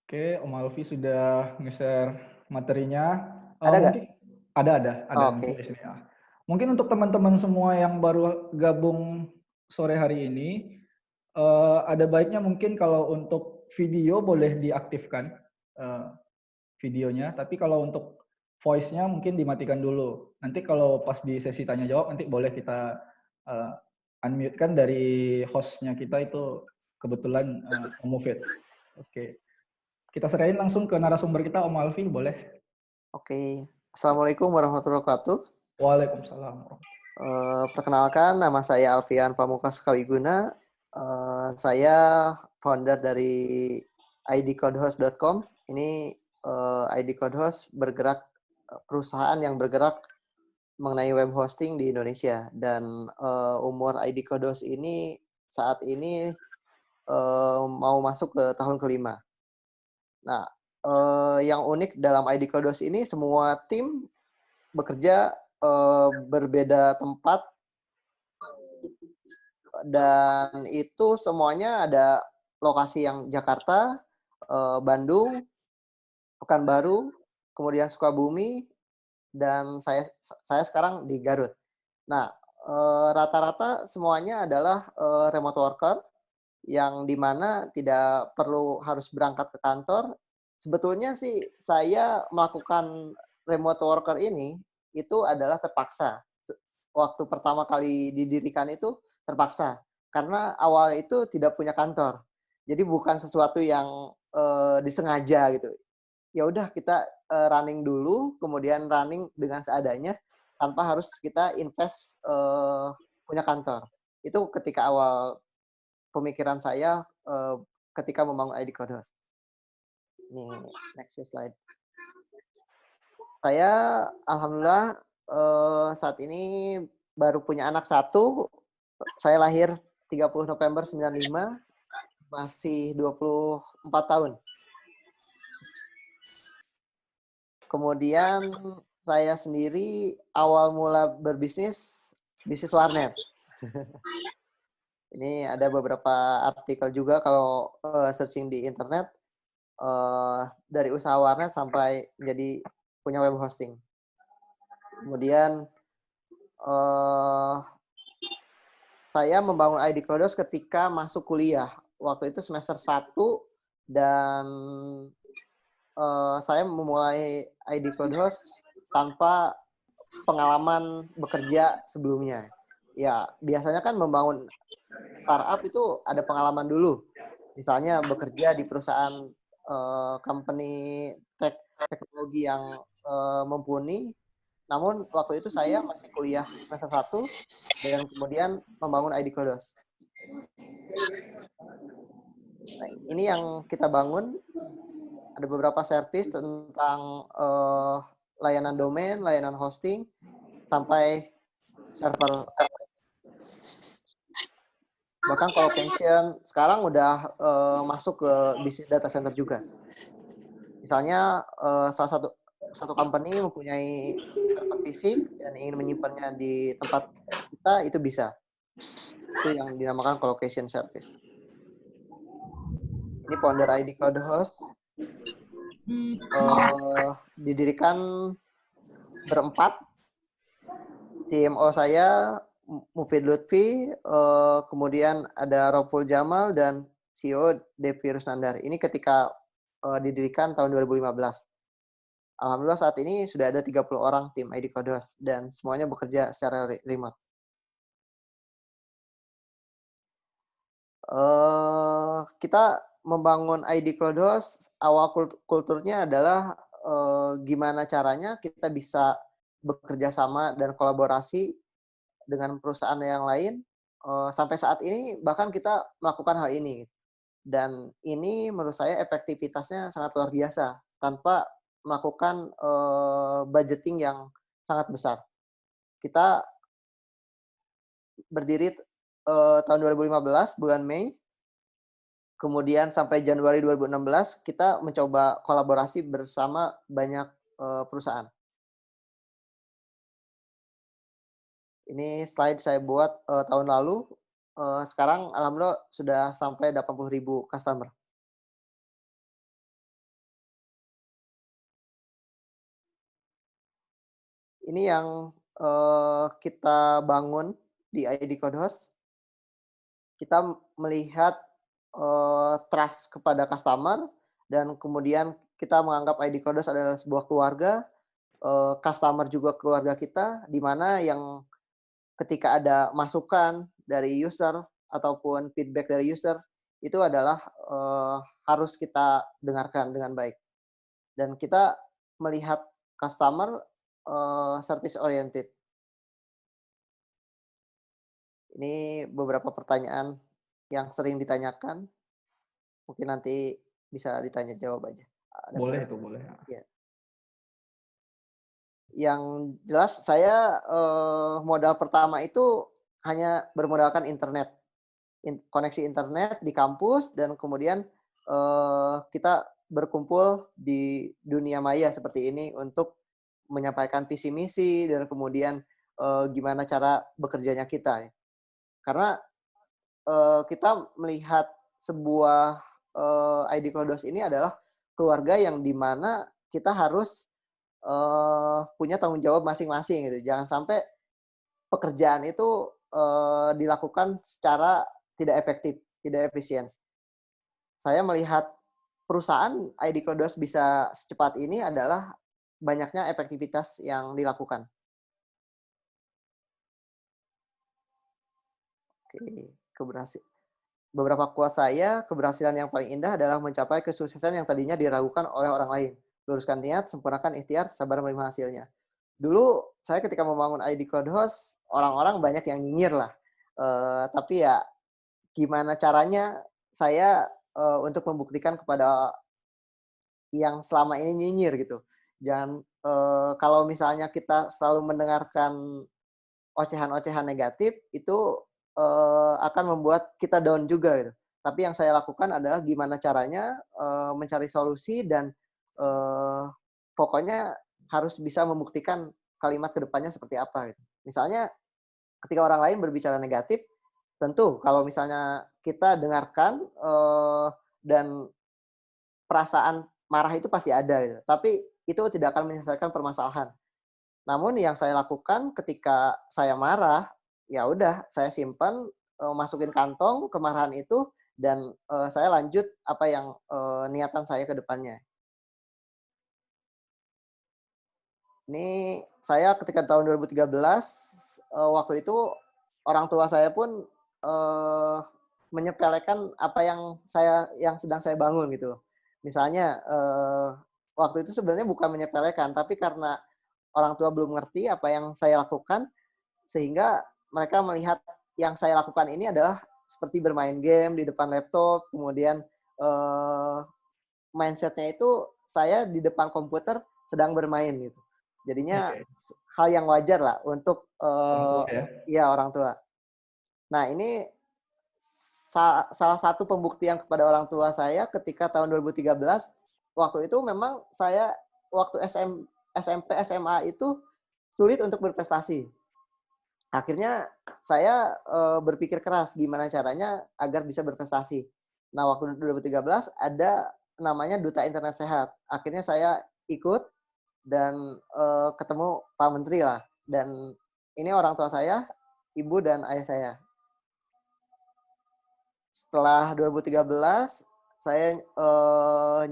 Oke, Om Alfi sudah nge-share materinya. Ada nggak? Mungkin ada muncul Oke. di sini ya. Mungkin untuk teman-teman semua yang baru gabung sore hari ini, ada baiknya mungkin kalau untuk video boleh diaktifkan eee, videonya, tapi kalau untuk voice-nya mungkin dimatikan dulu. Nanti kalau pas di sesi tanya jawab nanti boleh kita, eee, unmute kan dari host-nya kita itu kebetulan, Om Mufid. Oke. Kita serahin langsung ke narasumber kita, Om Alfi, boleh? Oke. Assalamualaikum warahmatullahi wabarakatuh. Waalaikumsalam. Perkenalkan, nama saya Alfian Pamungkas Kawiguna. Saya founder dari idcodehost.com. Ini ID Codehost bergerak perusahaan yang bergerak mengenai web hosting di Indonesia. Dan umur ID Codehost ini saat ini mau masuk ke tahun kelima. Nah, yang unik dalam ID Codehost ini semua tim bekerja berbeda tempat dan itu semuanya ada lokasi yang Jakarta, Bandung, Pekanbaru, kemudian Sukabumi, dan saya sekarang di Garut. Nah, rata-rata semuanya adalah remote worker yang di mana tidak perlu harus berangkat ke kantor. Sebetulnya sih saya melakukan remote worker ini itu adalah terpaksa. Waktu pertama kali didirikan itu terpaksa, karena awal itu tidak punya kantor. Jadi bukan sesuatu yang, disengaja gitu. Ya udah kita, running dulu, kemudian running dengan seadanya, tanpa harus kita invest, punya kantor. Itu ketika awal pemikiran saya, ketika membangun ID Kodos. Nih, next slide. Saya alhamdulillah, saat ini baru punya anak satu. Saya lahir 30 November 95, masih 24 tahun. Kemudian saya sendiri awal mula berbisnis, bisnis warnet. Ini ada beberapa artikel juga kalau, searching di internet, dari usaha warnet sampai menjadi punya web hosting. Kemudian, eee, saya membangun ID Kodos ketika masuk kuliah. Waktu itu semester 1 dan, saya memulai ID Kodos tanpa pengalaman bekerja sebelumnya. Ya, biasanya kan membangun startup itu ada pengalaman dulu. Misalnya bekerja di perusahaan, company teknologi yang, mumpuni. Namun waktu itu saya masih kuliah semester 1 dan kemudian membangun ID Kodos. Nah, ini yang kita bangun, ada beberapa service tentang, layanan domain, layanan hosting, sampai server. Bahkan colocation sekarang udah, masuk ke bisnis data center juga. Misalnya, salah satu company mempunyai server fisik dan ingin menyimpannya di tempat kita, itu bisa. Itu yang dinamakan colocation service. Ini founder ID Cloud Host, didirikan berempat. CMO saya Mufid Lutfi, kemudian ada Ropul Jamal dan CEO Devi Rusnandar. Ini ketika didirikan tahun 2015. Alhamdulillah saat ini sudah ada 30 orang tim ID Kodos dan semuanya bekerja secara remote. Kita membangun ID Kodos, awal kulturnya adalah gimana caranya kita bisa bekerja sama dan kolaborasi dengan perusahaan yang lain. Sampai saat ini bahkan kita melakukan hal ini. Dan ini menurut saya efektivitasnya sangat luar biasa tanpa melakukan budgeting yang sangat besar. Kita berdiri tahun 2015 bulan Mei, kemudian sampai Januari 2016 kita mencoba kolaborasi bersama banyak perusahaan. Ini slide saya buat tahun lalu. Sekarang alhamdulillah sudah sampai 80.000 customer. ini yang kita bangun di ID Code Host. Kita melihat trust kepada customer dan kemudian kita menganggap ID Code Host adalah sebuah keluarga, customer juga keluarga kita, di mana yang ketika ada masukan dari user ataupun feedback dari user, itu adalah harus kita dengarkan dengan baik. Dan kita melihat customer service oriented. Ini beberapa pertanyaan yang sering ditanyakan, mungkin nanti bisa ditanya jawab aja. Ada Boleh pertanyaan? tuh, boleh. Iya. Yang jelas saya modal pertama itu hanya bermodalkan internet. Koneksi internet di kampus dan kemudian kita berkumpul di dunia maya seperti ini untuk menyampaikan visi misi dan kemudian gimana cara bekerjanya kita. Karena kita melihat sebuah ID Kodos ini adalah keluarga yang di mana kita harus punya tanggung jawab masing-masing gitu. Jangan sampai pekerjaan itu dilakukan secara tidak efektif, tidak efisien. Saya melihat perusahaan ID Kodos bisa secepat ini adalah banyaknya efektivitas yang dilakukan. Oke, beberapa quote saya, keberhasilan yang paling indah adalah mencapai kesuksesan yang tadinya diragukan oleh orang lain. Luruskan niat, sempurnakan ikhtiar, sabar menerima hasilnya. Dulu saya ketika membangun ID Code Host, orang-orang banyak yang nyinyir lah. Tapi ya gimana caranya saya untuk membuktikan kepada yang selama ini nyinyir gitu. Jangan kalau misalnya kita selalu mendengarkan ocehan-ocehan negatif itu akan membuat kita down juga gitu. Tapi yang saya lakukan adalah gimana caranya mencari solusi dan pokoknya harus bisa membuktikan kalimat kedepannya seperti apa gitu. Misalnya ketika orang lain berbicara negatif, tentu kalau misalnya kita dengarkan dan perasaan marah itu pasti ada gitu. Tapi itu tidak akan menyelesaikan permasalahan. Namun yang saya lakukan ketika saya marah, ya udah saya simpan, masukin kantong kemarahan itu dan saya lanjut apa yang niatan saya ke depannya. Ini saya ketika tahun 2013, waktu itu orang tua saya pun menyepelekan apa yang sedang saya bangun gitu. Misalnya waktu itu sebenarnya bukan menyepelekan, tapi karena orang tua belum ngerti apa yang saya lakukan, sehingga mereka melihat yang saya lakukan ini adalah seperti bermain game di depan laptop, kemudian mindset-nya itu saya di depan komputer sedang bermain gitu. Jadinya Oke. hal yang wajar lah untuk Orang tua ya. ya orang tua. Nah ini salah satu pembuktian kepada orang tua saya ketika tahun 2013, waktu itu memang saya waktu SMP, SMA itu sulit untuk berprestasi. Akhirnya saya berpikir keras gimana caranya agar bisa berprestasi. Nah, waktu 2013 ada namanya Duta Internet Sehat. Akhirnya saya ikut dan ketemu Pak Menteri lah. Dan ini orang tua saya, ibu dan ayah saya. Setelah 2013, saya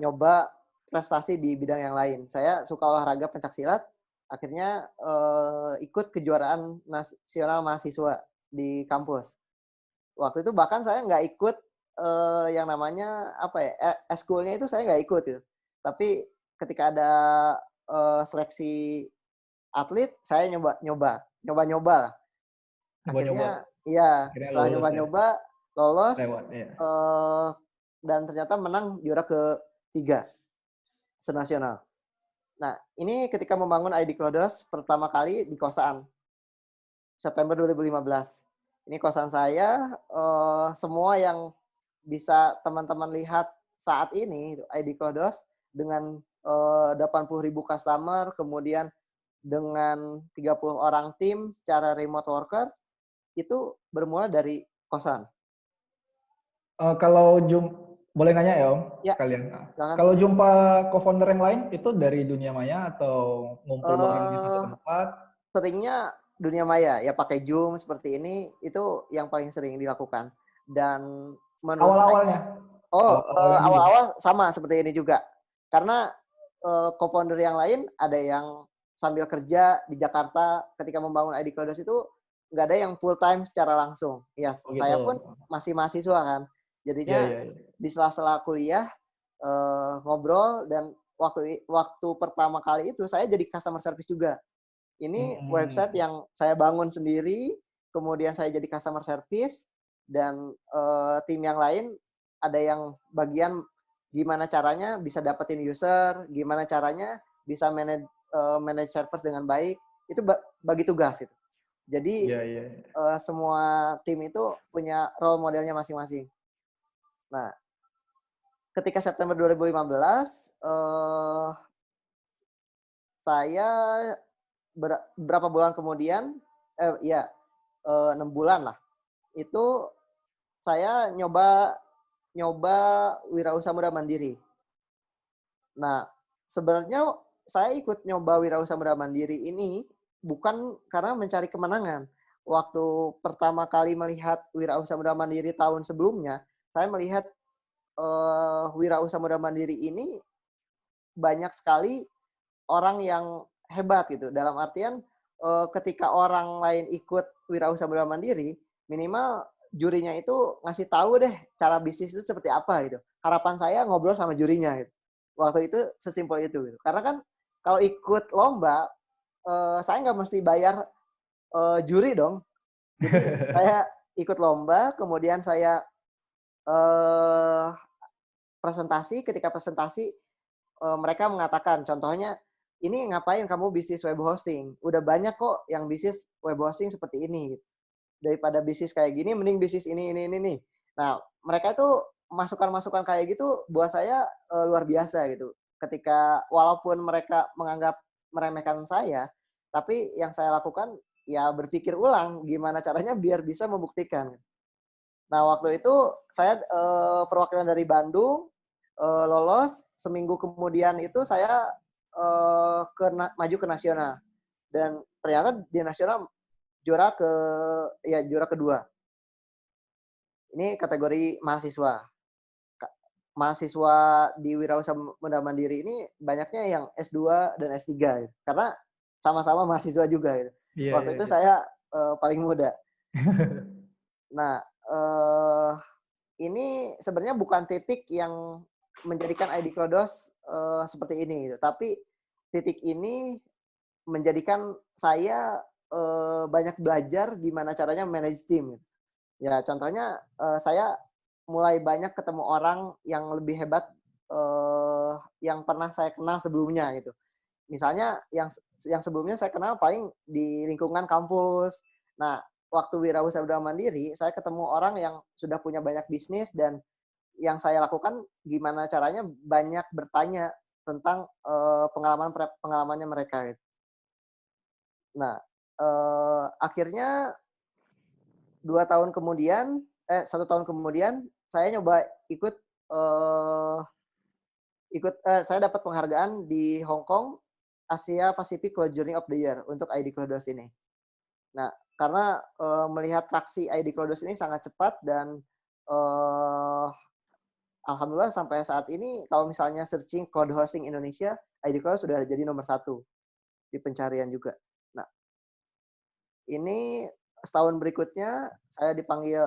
nyoba prestasi di bidang yang lain. Saya suka olahraga pencaksilat, akhirnya ikut kejuaraan nasional mahasiswa di kampus. Waktu itu bahkan saya nggak ikut yang namanya apa ya, eskulnya itu saya nggak ikut gitu. Tapi ketika ada seleksi atlet, saya nyoba lah. Nyoba-nyoba. Akhirnya iya, Akhirnya setelah lulus ya. nyoba-nyoba lolos Lewat ya. dan ternyata menang juara ke-3 senasional. Nah, ini ketika membangun ID Kodos pertama kali di kosan September 2015. Ini kosan saya, semua yang bisa teman-teman lihat saat ini ID Kodos dengan 80.000 customer, kemudian dengan 30 orang tim secara remote worker, itu bermula dari kosan. Kalau boleh nanya ya Om, Ya, sekalian. silakan. Kalau jumpa co-founder yang lain itu dari dunia maya atau ngumpul bareng di satu tempat? seringnya dunia maya, ya pakai Zoom seperti ini, itu yang paling sering dilakukan. Dan menurut saya, Awal-awalnya? Awal-awalnya dulu? awal-awal sama seperti ini juga. Karena co-founder yang lain ada yang sambil kerja di Jakarta ketika membangun ID Clouders itu nggak ada yang full time secara langsung. Ya, Oh gitu. saya pun masih mahasiswa kan. Iya, Jadinya iya, iya. di sela-sela kuliah ngobrol, dan waktu pertama kali itu saya jadi customer service juga. Ini website Hmm. yang saya bangun sendiri, kemudian saya jadi customer service, dan tim yang lain ada yang bagian gimana caranya bisa dapetin user, gimana caranya bisa manage server dengan baik, itu bagi tugas itu. Jadi Iya, iya. semua tim itu punya role modelnya masing-masing. Nah, ketika September 2015, saya berapa bulan kemudian, ya 6 bulan lah, itu saya nyoba nyoba wirausaha muda mandiri. Nah, sebenarnya saya ikut nyoba wirausaha muda mandiri ini bukan karena mencari kemenangan. Waktu pertama kali melihat wirausaha muda mandiri tahun sebelumnya, saya melihat wirausaha muda mandiri ini banyak sekali orang yang hebat gitu. Dalam artian ketika orang lain ikut wirausaha muda mandiri, minimal jurinya itu ngasih tahu deh cara bisnis itu seperti apa gitu. Harapan saya ngobrol sama jurinya gitu. Waktu itu sesimpel itu gitu. Karena kan kalau ikut lomba, saya nggak mesti bayar juri dong. Jadi saya ikut lomba, kemudian saya eh, presentasi. Ketika presentasi, mereka mengatakan, contohnya, ini ngapain kamu bisnis web hosting? Udah banyak kok yang bisnis web hosting seperti ini. Daripada bisnis kayak gini, mending bisnis ini nih. Nah, mereka itu masukan-masukan kayak gitu buat saya luar biasa gitu. Ketika walaupun mereka menganggap meremehkan saya, tapi yang saya lakukan ya berpikir ulang gimana caranya biar bisa membuktikan. Nah, waktu itu saya perwakilan dari Bandung lolos, seminggu kemudian itu saya maju ke nasional, dan ternyata di nasional juara kedua. Ini kategori mahasiswa. Mahasiswa di Wirausaha Muda Mandiri ini banyaknya yang S2 dan S3 gitu. Karena sama-sama mahasiswa juga gitu. Iya, Waktu iya, itu iya. saya paling muda. Nah, ini sebenarnya bukan titik yang menjadikan ID Klodos seperti ini gitu. Tapi titik ini menjadikan saya banyak belajar gimana caranya manage tim. Ya, contohnya saya mulai banyak ketemu orang yang lebih hebat yang pernah saya kenal sebelumnya gitu. Misalnya yang sebelumnya saya kenal paling di lingkungan kampus. Nah, waktu wirausaha mandiri, saya ketemu orang yang sudah punya banyak bisnis, dan yang saya lakukan gimana caranya banyak bertanya tentang pengalamannya mereka gitu. Nah, akhirnya 1 tahun kemudian saya nyoba saya dapat penghargaan di Hong Kong Asia Pacific Cloud Journey of the Year untuk ID Clouders ini. Nah, karena melihat traksi ID Clouders ini sangat cepat, dan alhamdulillah sampai saat ini kalau misalnya searching cloud hosting Indonesia, ID Clouders sudah jadi nomor 1 di pencarian juga. Nah, ini setahun berikutnya saya dipanggil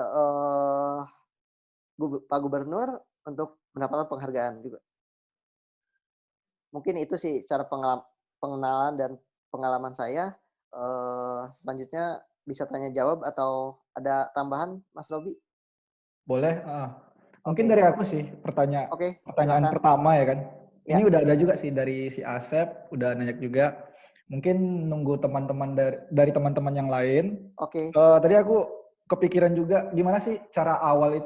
Pak Gubernur untuk mendapatkan penghargaan juga. Mungkin itu sih cara pengenalan dan pengalaman saya. Selanjutnya bisa tanya jawab atau ada tambahan, Mas Robi? Boleh. Mungkin Oke, dari aku sih oke, pertanyaan silakan. pertama ya kan. Ini Ya, udah ada juga sih dari si Asep, udah nanya juga. Mungkin nunggu teman-teman dari teman-teman yang lain. oke. Tadi aku kepikiran juga gimana sih cara awalnya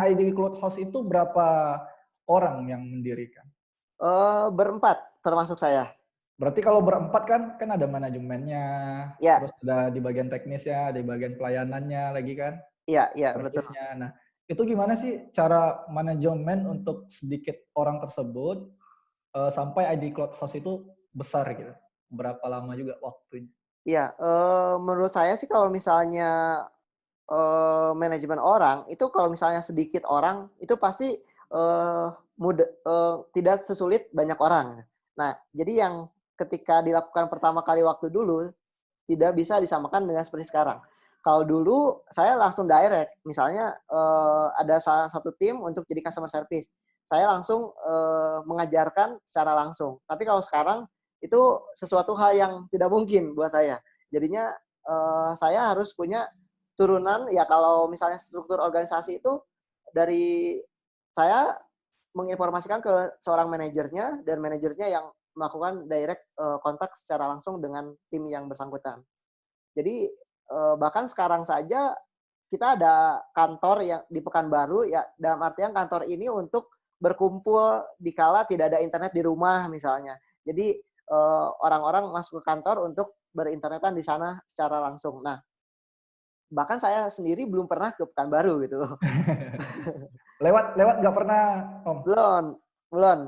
ID Cloud Host itu berapa orang yang mendirikan? Berempat termasuk saya. Berarti kalau berempat kan ada manajemennya, Ya, terus ada di bagian teknisnya, di bagian pelayanannya lagi kan, iya, betul. servisnya. Nah, itu gimana sih cara manajemen untuk sedikit orang tersebut sampai ID Cloud Host itu besar gitu? berapa lama juga waktunya? Iya, menurut saya sih kalau misalnya manajemen orang, itu kalau misalnya sedikit orang, itu pasti, tidak sesulit banyak orang. Nah, jadi yang ketika dilakukan pertama kali waktu dulu, tidak bisa disamakan dengan seperti sekarang. Kalau dulu saya langsung direct, misalnya, ada salah satu tim untuk jadi customer service, saya langsung, mengajarkan secara langsung. Tapi kalau sekarang, itu sesuatu hal yang tidak mungkin buat saya. Jadinya, saya harus punya turunan, ya kalau misalnya struktur organisasi itu dari saya menginformasikan ke seorang manajernya dan manajernya yang melakukan direct, kontak secara langsung dengan tim yang bersangkutan. Jadi, bahkan sekarang saja kita ada kantor yang di Pekanbaru, ya dalam artian kantor ini untuk berkumpul dikala tidak ada internet di rumah misalnya. Jadi, orang-orang masuk ke kantor untuk berinternetan di sana secara langsung. Nah, bahkan saya sendiri belum pernah ke Pekanbaru gitu. Lewat lewat nggak pernah, Om? Belum belum.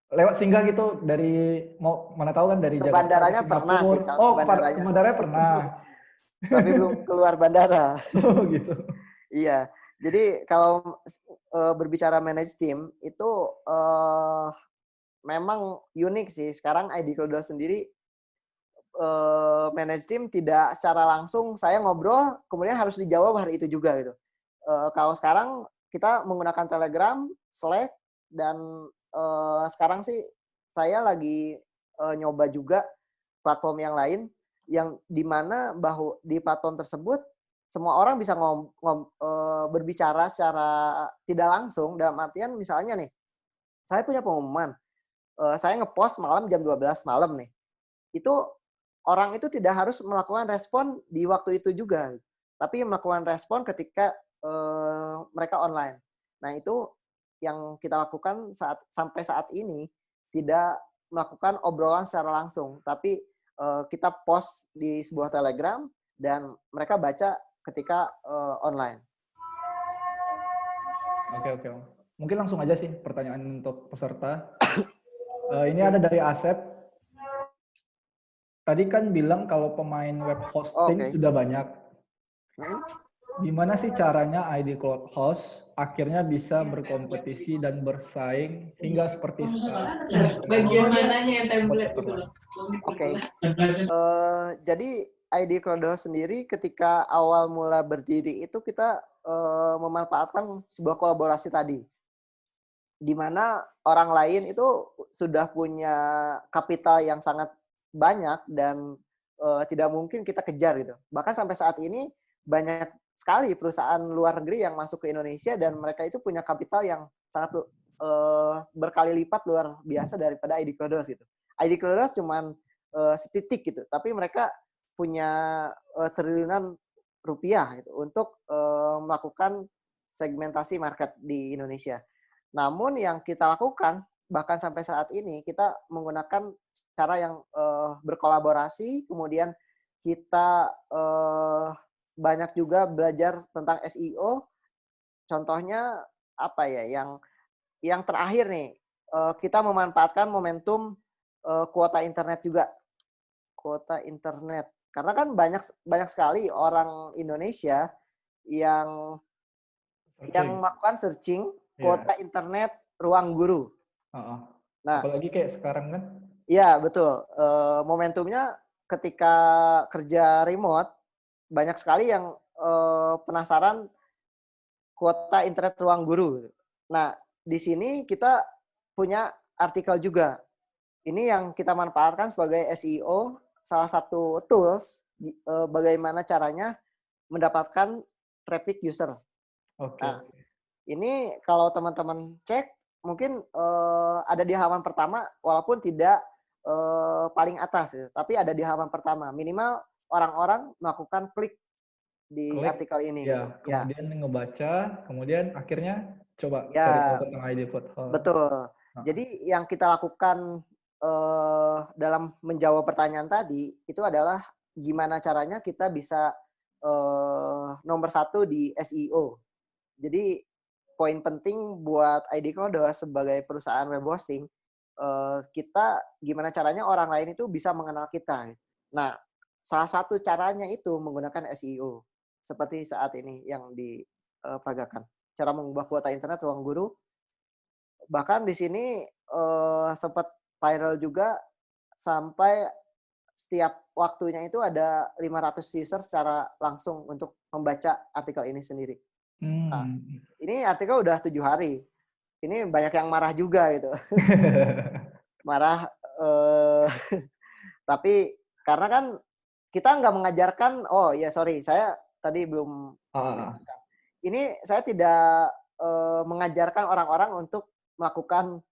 Lewat singgah gitu dari mau mana tahu kan dari Ke Jakarta ke bandaranya pernah sih, Singapura. kalau ke Oh, ke bandaranya. bandaranya pernah. Tapi belum keluar bandara. Oh, gitu. Iya. Jadi kalau, berbicara manage tim itu, memang unik sih. Sekarang ID Kodo sendiri, manage tim tidak secara langsung saya ngobrol, kemudian harus dijawab hari itu juga gitu. Kalau sekarang kita menggunakan Telegram, Slack, dan, sekarang sih saya lagi, nyoba juga platform yang lain, yang di mana di platform tersebut semua orang bisa berbicara secara tidak langsung, dalam artian misalnya nih, saya punya pengumuman, saya ngepost malam jam 12 malam nih, itu orang itu tidak harus melakukan respon di waktu itu juga, tapi melakukan respon ketika, mereka online. Nah, itu yang kita lakukan sampai saat ini, tidak melakukan obrolan secara langsung, tapi, kita post di sebuah Telegram dan mereka baca ketika, online. Oke, oke, Om. Mungkin langsung aja sih pertanyaan untuk peserta. Ini Oke. ada dari Asep. Tadi kan bilang kalau pemain web hosting Oke. sudah banyak. Mhm. Gimana sih caranya ID Cloud Host akhirnya bisa berkompetisi dan bersaing hingga seperti sekarang? Bagian mananya yang Buat template itu keperluan. loh. Oke. Jadi ID Kodo sendiri ketika awal mula berdiri itu kita, memanfaatkan sebuah kolaborasi tadi. Di mana orang lain itu sudah punya kapital yang sangat banyak dan, tidak mungkin kita kejar gitu. Bahkan sampai saat ini banyak sekali perusahaan luar negeri yang masuk ke Indonesia dan mereka itu punya kapital yang sangat, berkali lipat luar biasa daripada ID Kodos gitu. ID Kodos cuman, setitik gitu, tapi mereka punya, triliunan rupiah gitu untuk, melakukan segmentasi market di Indonesia. Namun yang kita lakukan, bahkan sampai saat ini, kita menggunakan cara yang, berkolaborasi, kemudian kita, banyak juga belajar tentang SEO. Contohnya, apa ya, yang terakhir nih, kita memanfaatkan momentum, kuota internet juga. Kuota internet. Karena kan banyak banyak sekali orang Indonesia yang Searching. melakukan searching Iya. kuota internet ruang guru. Heeh. Nah, Apalagi kayak sekarang kan. iya betul, momentumnya ketika kerja remote, banyak sekali yang, penasaran kuota internet ruang guru. Nah, di sini kita punya artikel juga. Ini yang kita manfaatkan sebagai SEO, salah satu tools bagaimana caranya mendapatkan traffic user. Oke, Nah, oke. ini kalau teman-teman cek, mungkin, ada di halaman pertama walaupun tidak, paling atas ya, tapi ada di halaman pertama. Minimal orang-orang melakukan klik di Klik, artikel ini gitu. ya, Ya, kemudian ngebaca, kemudian akhirnya coba cari tahu ya, tentang ID Cloud Host. betul. Heeh. Jadi yang kita lakukan, dalam menjawab pertanyaan tadi, itu adalah gimana caranya kita bisa, nomor satu di SEO. Jadi poin penting buat ID Kodo sebagai perusahaan web hosting, kita gimana caranya orang lain itu bisa mengenal kita. Nah, salah satu caranya itu menggunakan SEO seperti saat ini yang diperagakan. Cara mengubah kuota internet ruang guru. Bahkan di sini sempat viral juga sampai setiap waktunya itu ada 500 user secara langsung untuk membaca artikel ini sendiri. Nah, ini artikel udah 7 hari. Ini banyak yang marah juga gitu. Marah, tapi karena kan kita nggak mengajarkan, oh ya sorry, saya tadi belum menjelaskan. Ini saya tidak mengajarkan orang-orang untuk melakukan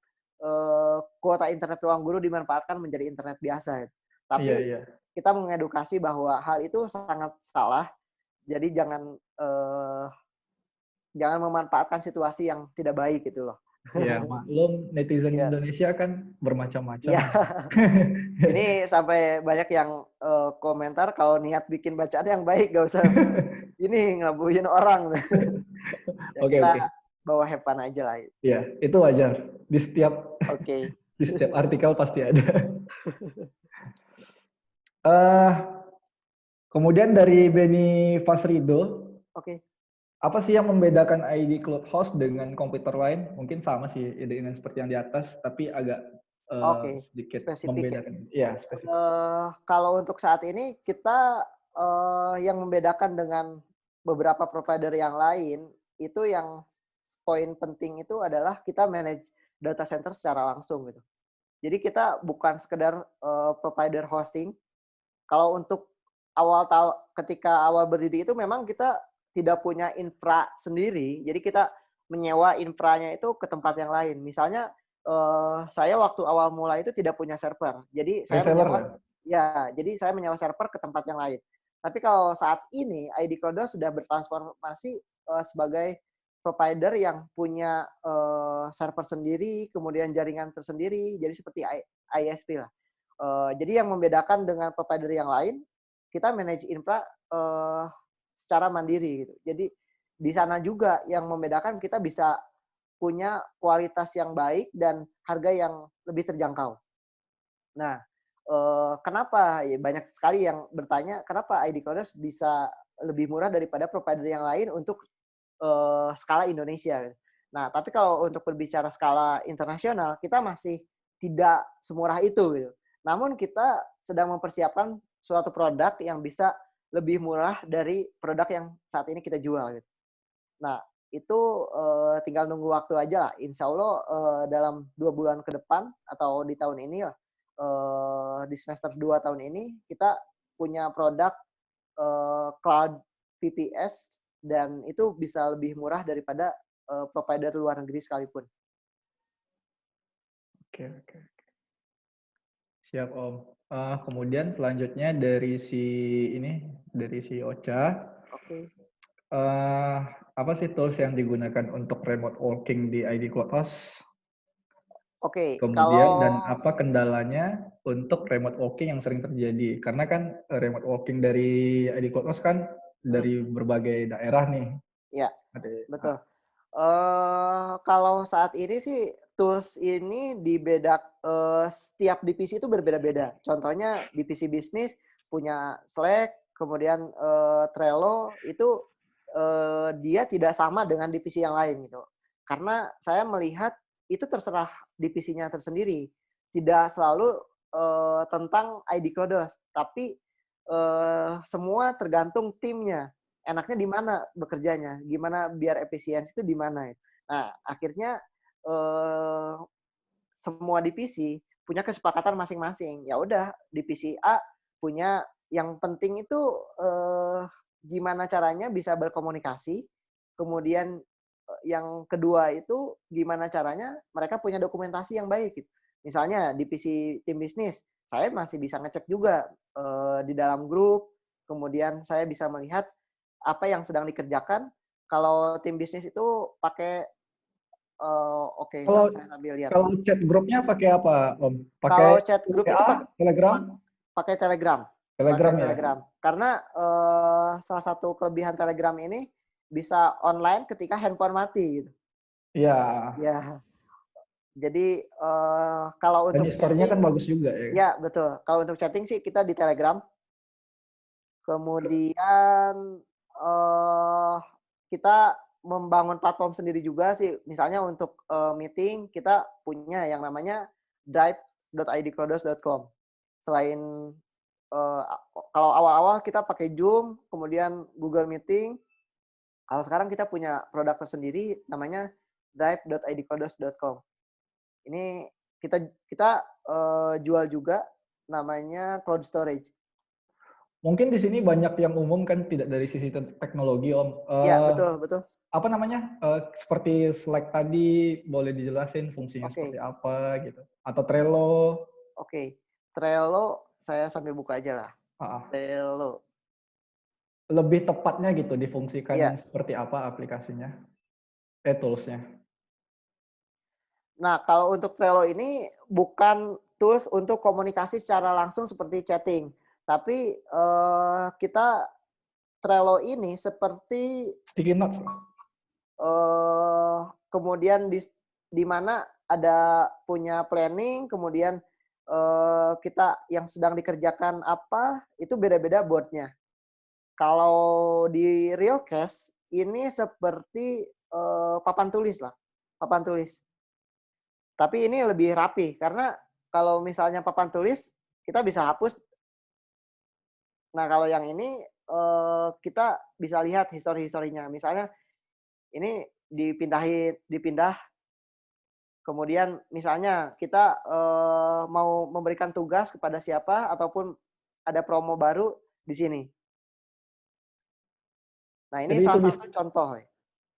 kuota internet ruang guru dimanfaatkan menjadi internet biasa. Tapi kita mengedukasi bahwa hal itu sangat salah. Jadi jangan memanfaatkan situasi yang tidak baik gitu loh. Iya, maklum netizen Indonesia kan bermacam-macam. Iya. Ini sampai banyak yang komentar kalau niat bikin bacaan yang baik gak usah ini ngabuin orang. Ya, kita bawa have fun aja lah. Iya, itu wajar. Di setiap di setiap artikel pasti ada. Kemudian dari Beni Fasrido. Apa sih yang membedakan ID Cloud Host dengan komputer lain? Mungkin sama sih dengan seperti yang di atas, tapi agak sedikit spesifik membedakan. Ya, spesifik. Kalau untuk saat ini kita yang membedakan dengan beberapa provider yang lain itu yang poin penting itu adalah kita manage data center secara langsung gitu. Jadi kita bukan sekedar provider hosting. Kalau untuk ketika awal berdiri itu memang kita tidak punya infra sendiri, jadi kita menyewa infranya itu ke tempat yang lain. Misalnya saya waktu awal mulai itu tidak punya server, jadi saya menyewa server ke tempat yang lain. Tapi kalau saat ini ID Cloud sudah bertransformasi sebagai provider yang punya server sendiri, kemudian jaringan tersendiri, jadi seperti ISP lah. Jadi yang membedakan dengan provider yang lain, kita manage infra secara mandiri gitu. Jadi di sana juga yang membedakan kita bisa punya kualitas yang baik dan harga yang lebih terjangkau. Nah, kenapa? Ya, banyak sekali yang bertanya kenapa ID Cloud bisa lebih murah daripada provider yang lain untuk skala Indonesia. Nah, tapi kalau untuk berbicara skala internasional, kita masih tidak semurah itu gitu. Namun kita sedang mempersiapkan suatu produk yang bisa lebih murah dari produk yang saat ini kita jual. Gitu. Nah, itu tinggal nunggu waktu aja lah. Insya Allah dalam 2 bulan ke depan atau di tahun ini lah, di semester 2 tahun ini, kita punya produk cloud VPS dan itu bisa lebih murah daripada provider luar negeri sekalipun. Oke. Siap Om. Kemudian selanjutnya dari si Ocha. Apa sih tools yang digunakan untuk remote working di ID Cloud Host? Kemudian dan apa kendalanya untuk remote working yang sering terjadi? Karena kan remote working dari ID Cloud Host kan dari berbagai daerah nih. Iya, betul. Kalau saat ini sih tools ini setiap divisi itu berbeda-beda. Contohnya divisi bisnis punya Slack, kemudian Trello itu dia tidak sama dengan divisi yang lain gitu. Karena saya melihat itu terserah divisinya tersendiri. Tidak selalu tentang ID Cloud, tapi semua tergantung timnya. Enaknya di mana bekerjanya, gimana biar efisiensi itu di mana. Nah, akhirnya semua divisi punya kesepakatan masing-masing. Ya udah, divisi A punya yang penting itu gimana caranya bisa berkomunikasi. Kemudian yang kedua itu gimana caranya mereka punya dokumentasi yang baik. Gitu. Misalnya divisi tim bisnis, saya masih bisa ngecek juga di dalam grup. Kemudian saya bisa melihat apa yang sedang dikerjakan. Kalau tim bisnis itu pakai saya sambil lihat. Kalau chat grupnya pakai apa, Om? Kalau chat grup itu pakai Telegram? Pakai Telegram. Telegram. Karena salah satu kelebihan Telegram ini bisa online ketika handphone mati gitu. Iya. Ya. Jadi kalau Dan untuk historinya kan chatting, bagus juga ya. ya betul. Kalau untuk chatting sih kita di Telegram. Kemudian kita membangun platform sendiri juga sih. Misalnya untuk meeting kita punya yang namanya drive.idclodos.com. Selain kalau awal-awal kita pakai Zoom, kemudian Google Meeting. Kalau sekarang kita punya produk tersendiri namanya drive.idclodos.com. Ini kita jual juga namanya cloud storage. Mungkin di sini banyak yang umum kan tidak dari sisi teknologi Om. Ya, betul. Apa namanya? Seperti Slack tadi, boleh dijelasin fungsinya Oke. seperti apa gitu? Atau Trello? Oke. Trello saya sambil buka aja lah. Ah, Trello. lebih tepatnya gitu difungsikan Iya. seperti apa aplikasinya? Toolsnya. Nah, kalau untuk Trello ini bukan tools untuk komunikasi secara langsung seperti chatting, tapi kita Trello ini seperti Sticky notes. kemudian di mana ada punya planning, kemudian kita yang sedang dikerjakan apa itu beda-beda boardnya. Kalau di Realcast ini seperti papan tulis lah, papan tulis. Tapi ini lebih rapi karena kalau misalnya papan tulis kita bisa hapus. Nah kalau yang ini kita bisa lihat histori-historinya. Misalnya ini dipindah. Kemudian misalnya kita mau memberikan tugas kepada siapa ataupun ada promo baru di sini. Nah ini Jadi itu salah bisa, satu contoh.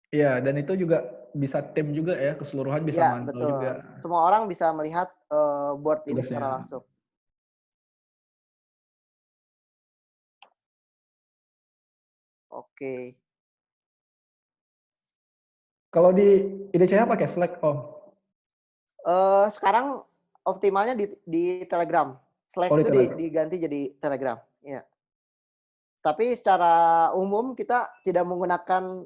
ya, dan itu juga bisa tim juga ya, keseluruhan bisa Ya mantau betul. juga Semua orang bisa melihat board ini secara tugasnya. langsung. Oke. Kalau di IDCH pakai Slack Om? Sekarang optimalnya di Telegram. Slack Oh, di itu Telegram. diganti jadi Telegram. Ya. Tapi secara umum kita tidak menggunakan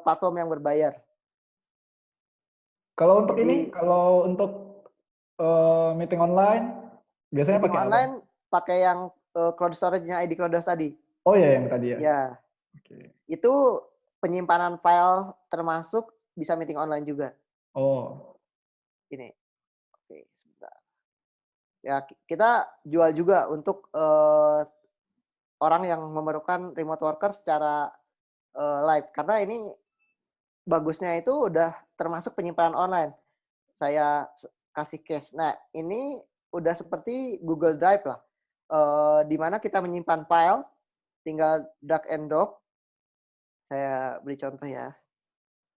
platform yang berbayar. Kalau untuk ini, Jadi kalau untuk meeting online, biasanya meeting pakai apa? online pakai yang cloud storage-nya ID Cloudhouse tadi. Oh ya, yang tadi ya. Ya, Oke. itu penyimpanan file termasuk bisa meeting online juga. Oh, Ini. Oke, sebentar. Ya, kita jual juga untuk orang yang memerlukan remote worker secara live karena ini bagusnya itu udah termasuk penyimpanan online. Saya kasih case. Nah, ini udah seperti Google Drive lah. Di mana kita menyimpan file, tinggal drag and drop. Saya beri contoh ya.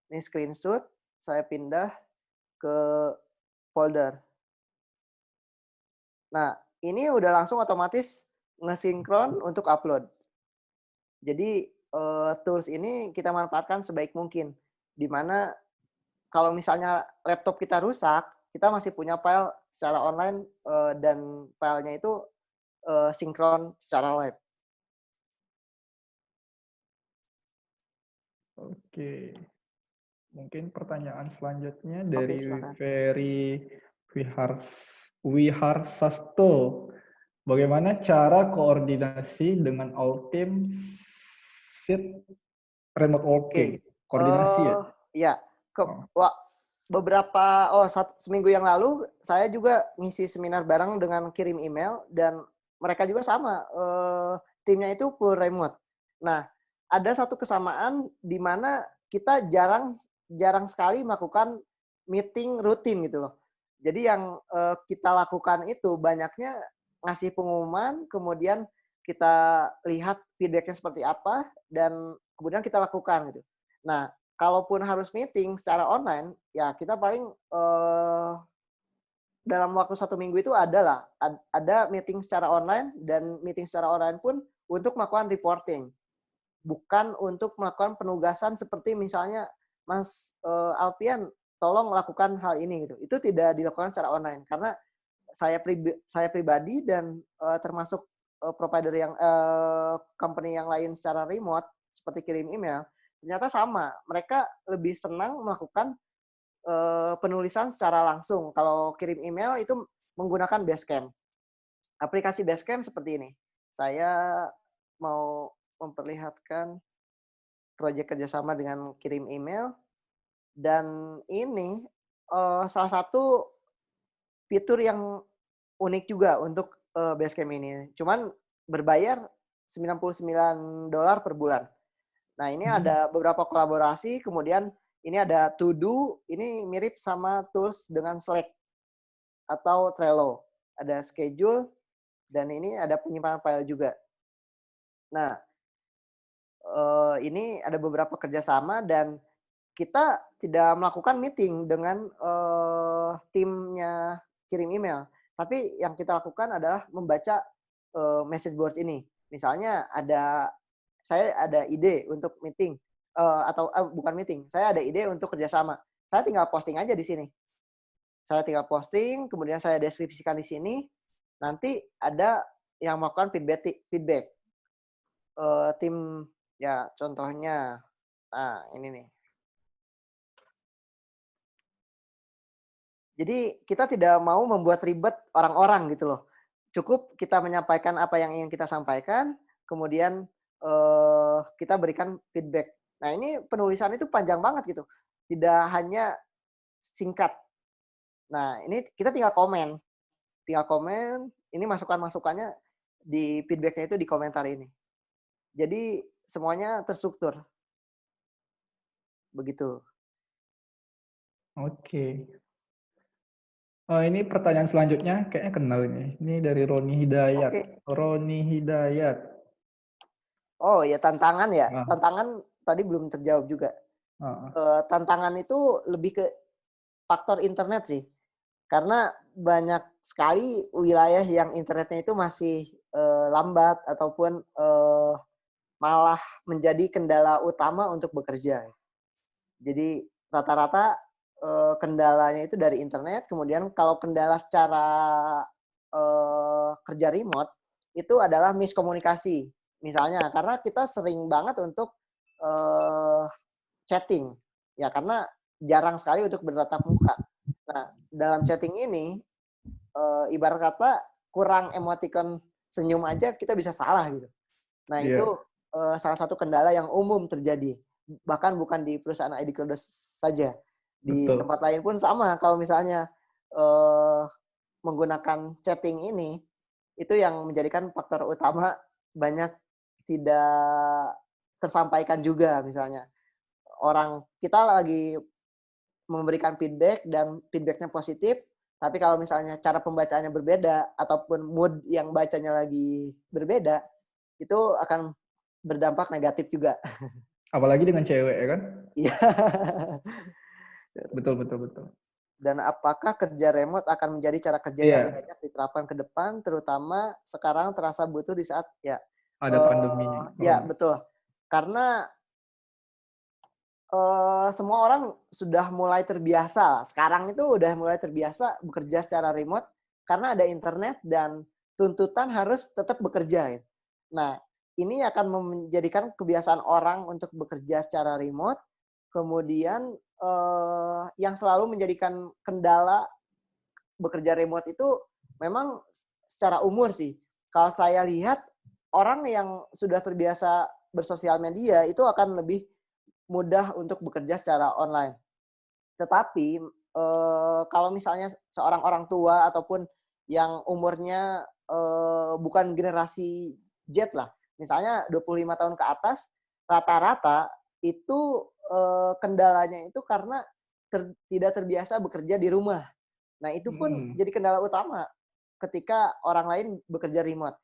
Ini screenshot, saya pindah ke folder. Nah, ini udah langsung otomatis ngesinkron untuk upload. Jadi tools ini kita manfaatkan sebaik mungkin. Di mana kalau misalnya laptop kita rusak, kita masih punya file secara online dan filenya itu sinkron secara live. oke. Mungkin pertanyaan selanjutnya Oke, dari silakan. Ferry Wiharsasto. Bagaimana cara koordinasi dengan all team sit remote working? Oke. Koordinasi ya? Ya, Oh, seminggu yang lalu saya juga ngisi seminar bareng dengan kirim email dan mereka juga sama timnya itu full remote. Nah, ada satu kesamaan di mana kita jarang sekali melakukan meeting rutin gitu loh. Jadi yang kita lakukan itu banyaknya ngasih pengumuman, kemudian kita lihat feedbacknya seperti apa dan kemudian kita lakukan gitu. Nah, kalaupun harus meeting secara online, ya kita paling dalam waktu 1 minggu itu ada meeting secara online dan meeting secara online pun untuk melakukan reporting, bukan untuk melakukan penugasan seperti misalnya Mas Alfian tolong lakukan hal ini gitu. Itu tidak dilakukan secara online karena saya pribadi dan termasuk provider yang company yang lain secara remote seperti kirim email ternyata sama. Mereka lebih senang melakukan penulisan secara langsung. Kalau kirim email itu menggunakan Basecamp. Aplikasi Basecamp seperti ini. Saya mau memperlihatkan proyek kerjasama dengan kirim email, dan ini salah satu fitur yang unik juga untuk Basecamp ini. Cuman berbayar $99 per bulan. Nah, ini ada beberapa kolaborasi, kemudian ini ada To Do, ini mirip sama tools dengan Slack atau Trello. Ada schedule, dan ini ada penyimpanan file juga. Nah, ini ada beberapa kerjasama, dan kita tidak melakukan meeting dengan timnya kirim email. Tapi yang kita lakukan adalah membaca message board ini. Misalnya saya ada ide untuk meeting, atau bukan meeting, saya ada ide untuk kerjasama. Saya tinggal posting aja di sini. Saya tinggal posting, kemudian saya deskripsikan di sini. Nanti ada yang melakukan feedback. Tim, ya contohnya, nah ini nih. Jadi kita tidak mau membuat ribet orang-orang gitu loh. Cukup kita menyampaikan apa yang ingin kita sampaikan, kemudian kita berikan feedback. Nah, ini penulisan itu panjang banget gitu. Tidak hanya singkat. Nah, ini kita tinggal komen. Ini masukan-masukannya di feedback-nya itu di komentar ini. Jadi semuanya terstruktur. Begitu. Oke. Ini pertanyaan selanjutnya kayaknya kenal ini. Ini dari Roni Hidayat. Oke. Roni Hidayat. Oh ya, tantangan ya. Ah. Tantangan tadi belum terjawab juga. Tantangan itu lebih ke faktor internet sih. Karena banyak sekali wilayah yang internetnya itu masih lambat ataupun malah menjadi kendala utama untuk bekerja. Jadi rata-rata kendalanya itu dari internet. Kemudian kalau kendala secara kerja remote itu adalah miskomunikasi. Misalnya karena kita sering banget untuk chatting. Ya karena jarang sekali untuk bertatap muka. Nah, dalam chatting ini ibarat kata kurang emoticon senyum aja kita bisa salah gitu. Nah, itu salah satu kendala yang umum terjadi. Bahkan bukan di perusahaan ID Kodos saja. Di tempat lain pun sama. Kalau misalnya menggunakan chatting ini, itu yang menjadikan faktor utama banyak tidak tersampaikan juga. Misalnya kita lagi memberikan feedback dan feedbacknya positif, tapi kalau misalnya cara pembacaannya berbeda ataupun mood yang bacanya lagi berbeda, itu akan berdampak negatif juga. Apalagi dengan cewek ya kan? Iya. Betul. Dan apakah kerja remote akan menjadi cara kerja yang banyak diterapkan ke depan, terutama sekarang terasa butuh di saat ada pandemi. Ya, betul. Karena semua orang sudah mulai terbiasa. Sekarang itu udah mulai terbiasa bekerja secara remote karena ada internet dan tuntutan harus tetap bekerja. Nah, ini akan menjadikan kebiasaan orang untuk bekerja secara remote. Kemudian yang selalu menjadikan kendala bekerja remote itu memang secara umur sih. Kalau saya lihat orang yang sudah terbiasa bersosial media itu akan lebih mudah untuk bekerja secara online. Tetapi kalau misalnya seorang orang tua ataupun yang umurnya bukan generasi Z lah, misalnya 25 tahun ke atas, rata-rata itu kendalanya itu karena tidak terbiasa bekerja di rumah. Nah, itu pun jadi kendala utama ketika orang lain bekerja remote.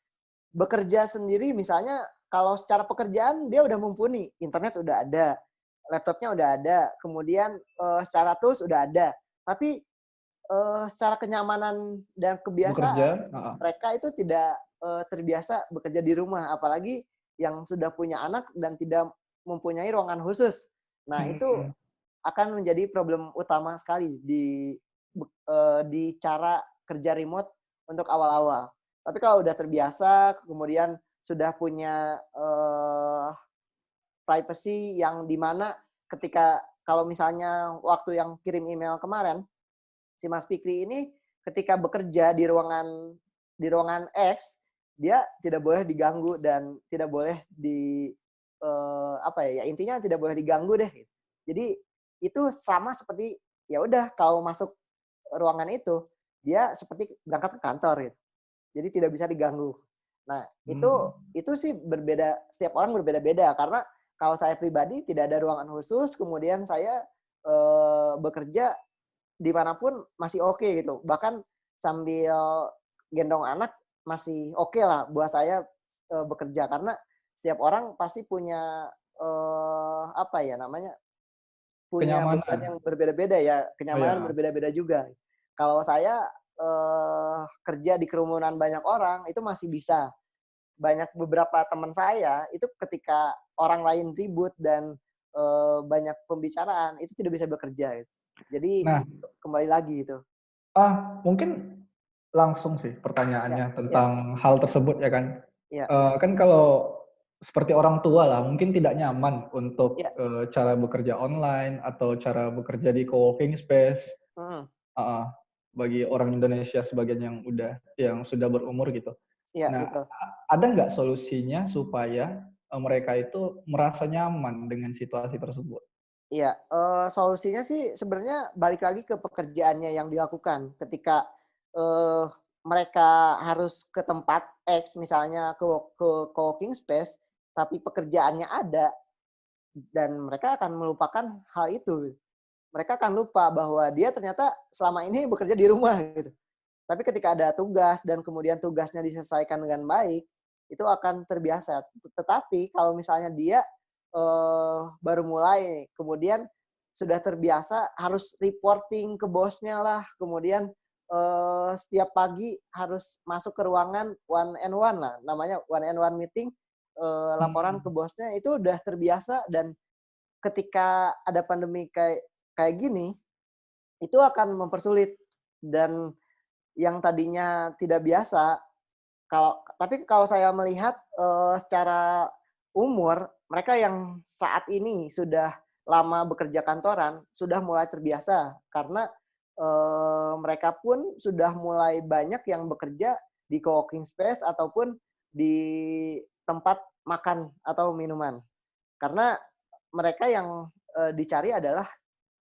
Bekerja sendiri misalnya kalau secara pekerjaan dia udah mumpuni, internet udah ada, laptopnya udah ada, kemudian secara tools udah ada. Tapi secara kenyamanan dan kebiasaan mereka itu tidak terbiasa bekerja di rumah, apalagi yang sudah punya anak dan tidak mempunyai ruangan khusus. Nah, itu akan menjadi problem utama sekali di cara kerja remote untuk awal-awal. Tapi kalau udah terbiasa, kemudian sudah punya privacy yang dimana ketika kalau misalnya waktu yang kirim email kemarin, si Mas Fikri ini ketika bekerja di ruangan X, dia tidak boleh diganggu dan tidak boleh apa ya, intinya tidak boleh diganggu deh. Jadi itu sama seperti ya udah kalau masuk ruangan itu dia seperti berangkat ke kantor gitu. Jadi tidak bisa diganggu. Nah, itu sih berbeda, setiap orang berbeda-beda karena kalau saya pribadi tidak ada ruangan khusus, kemudian saya bekerja dimanapun masih oke gitu. Bahkan sambil gendong anak masih oke lah buat saya bekerja karena setiap orang pasti punya apa ya namanya, punya beban yang Kenyamanan. berbeda-beda ya, Oh kenyamanan ya. berbeda-beda juga. Kalau saya kerja di kerumunan banyak orang itu masih bisa. Beberapa teman saya itu ketika orang lain ribut dan banyak pembicaraan itu tidak bisa bekerja gitu. Jadi Nah, kembali lagi gitu. mungkin langsung sih Ya, pertanyaannya ya, tentang hal tersebut ya kan. ya, Kan kalau seperti orang tua lah, mungkin tidak nyaman untuk ya. cara bekerja online atau cara bekerja di co-working space. Mm, uh, bagi orang Indonesia sebagian yang sudah berumur gitu. ya, Nah, betul. ada nggak solusinya supaya mereka itu merasa nyaman dengan situasi tersebut? Iya, solusinya sih sebenarnya balik lagi ke pekerjaannya yang dilakukan. Ketika eh, mereka harus ke tempat X, misalnya ke co-working space, tapi pekerjaannya ada dan mereka akan melupakan hal itu. Mereka akan lupa bahwa dia ternyata selama ini bekerja di rumah gitu. Tapi ketika ada tugas dan kemudian tugasnya diselesaikan dengan baik, itu akan terbiasa. Tetapi kalau misalnya dia baru mulai, kemudian sudah terbiasa harus reporting ke bosnya lah, kemudian setiap pagi harus masuk ke ruangan one and one lah, namanya one and one meeting, laporan ke bosnya itu udah terbiasa dan ketika ada pandemi kayak kayak gini, itu akan mempersulit dan yang tadinya tidak biasa tapi kalau saya melihat secara umur mereka yang saat ini sudah lama bekerja kantoran sudah mulai terbiasa karena mereka pun sudah mulai banyak yang bekerja di co-working space ataupun di tempat makan atau minuman karena mereka yang dicari adalah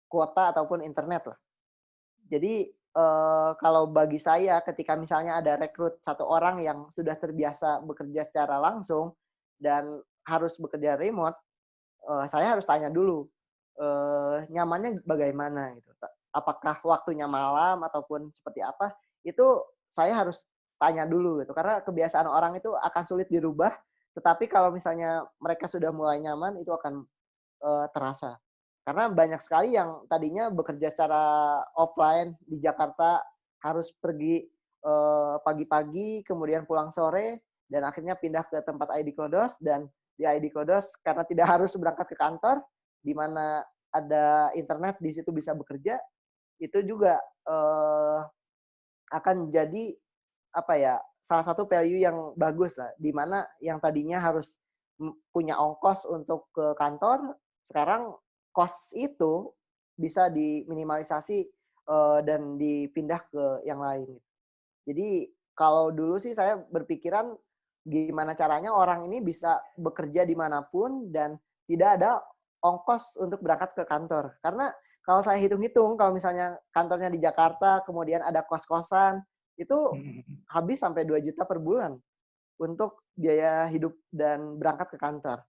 kuota ataupun internet lah. Jadi kalau bagi saya ketika misalnya ada rekrut satu orang yang sudah terbiasa bekerja secara langsung dan harus bekerja remote, saya harus tanya dulu nyamannya bagaimana gitu. Apakah waktunya malam ataupun seperti apa? Itu saya harus tanya dulu gitu. Karena kebiasaan orang itu akan sulit dirubah. Tetapi kalau misalnya mereka sudah mulai nyaman, itu akan terasa. Karena banyak sekali yang tadinya bekerja secara offline di Jakarta harus pergi pagi-pagi, kemudian pulang sore, dan akhirnya pindah ke tempat ID Kodos, dan di ID Kodos karena tidak harus berangkat ke kantor, di mana ada internet di situ bisa bekerja, itu juga akan jadi apa ya salah satu value yang bagus lah, di mana yang tadinya harus punya ongkos untuk ke kantor, sekarang cost itu bisa diminimalisasi dan dipindah ke yang lain. Jadi kalau dulu sih saya berpikiran gimana caranya orang ini bisa bekerja dimanapun dan tidak ada ongkos untuk berangkat ke kantor. Karena kalau saya hitung-hitung, kalau misalnya kantornya di Jakarta, kemudian ada kos-kosan, itu habis sampai 2 juta per bulan untuk biaya hidup dan berangkat ke kantor.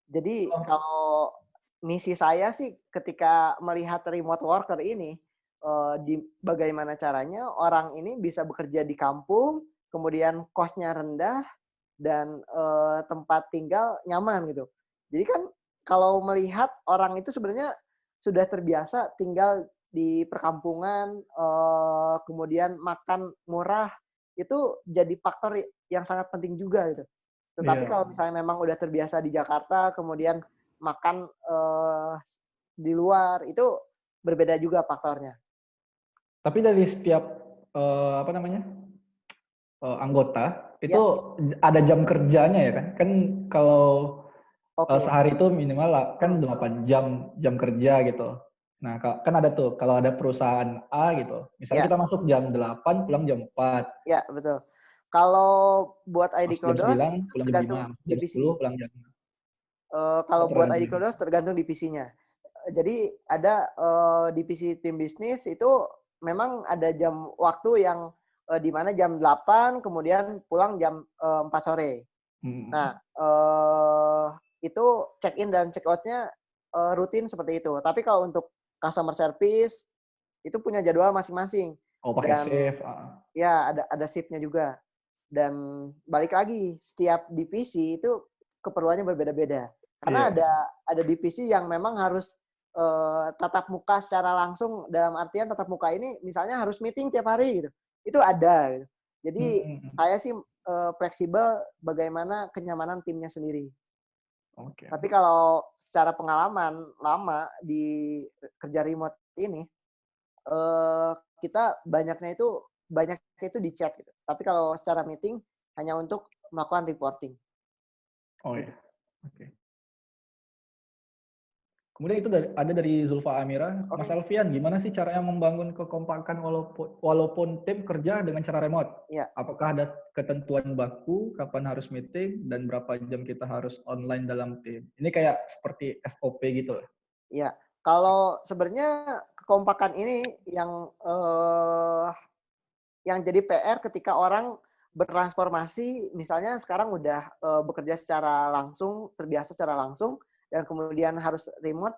Jadi kalau misi saya sih ketika melihat remote worker ini, bagaimana caranya orang ini bisa bekerja di kampung, kemudian kosnya rendah, dan tempat tinggal nyaman gitu. Jadi kan kalau melihat orang itu sebenarnya sudah terbiasa tinggal di perkampungan, kemudian makan murah, itu jadi faktor yang sangat penting juga gitu. Tetapi kalau misalnya memang udah terbiasa di Jakarta, kemudian makan di luar, itu berbeda juga faktornya. Tapi dari setiap anggota itu Ya, ada jam kerjanya ya kan? Kan kalau Oke. sehari itu minimal lah, kan 8 jam kerja gitu. Nah, kan ada tuh kalau ada perusahaan A gitu. Misalnya Ya, kita masuk jam 8, pulang jam 4. ya betul. Kalau buat ID Masuk jam Kodos 9, itu pulang jam 5. tergantung Masuk jam 10, divisi. pulang jam 6. Kalau Oh, buat tergantung ID ini. Kodos tergantung divisinya. Jadi ada divisi tim bisnis itu memang ada jam waktu yang di mana jam 8 kemudian pulang jam 4 sore. Nah, Hmm. itu check in dan check out-nya rutin seperti itu. Tapi kalau untuk customer service itu punya jadwal masing-masing Oh, pakai dan save. ya ada shift-nya juga. Dan balik lagi setiap divisi itu keperluannya berbeda-beda. Karena Iya. ada divisi yang memang harus tatap muka secara langsung, dalam artian tatap muka ini misalnya harus meeting tiap hari gitu. Itu ada gitu. Jadi Hmm. saya sih fleksibel bagaimana kenyamanan timnya sendiri. Oke. Tapi kalau secara pengalaman lama di kerja remote ini, eee, kita banyaknya itu di chat gitu. Tapi kalau secara meeting hanya untuk melakukan reporting Oh gitu. ya. Oke. Kemudian itu ada dari Zulfa Amira. Mas Oke, Alfian, gimana sih caranya membangun kekompakan walaupun tim kerja dengan cara remote? iya. Apakah ada ketentuan baku, kapan harus meeting, dan berapa jam kita harus online dalam tim? Ini kayak seperti SOP gitu lah. Iya, kalau sebenarnya kekompakan ini yang jadi PR ketika orang bertransformasi, misalnya sekarang udah bekerja secara langsung, terbiasa secara langsung, dan kemudian harus remote.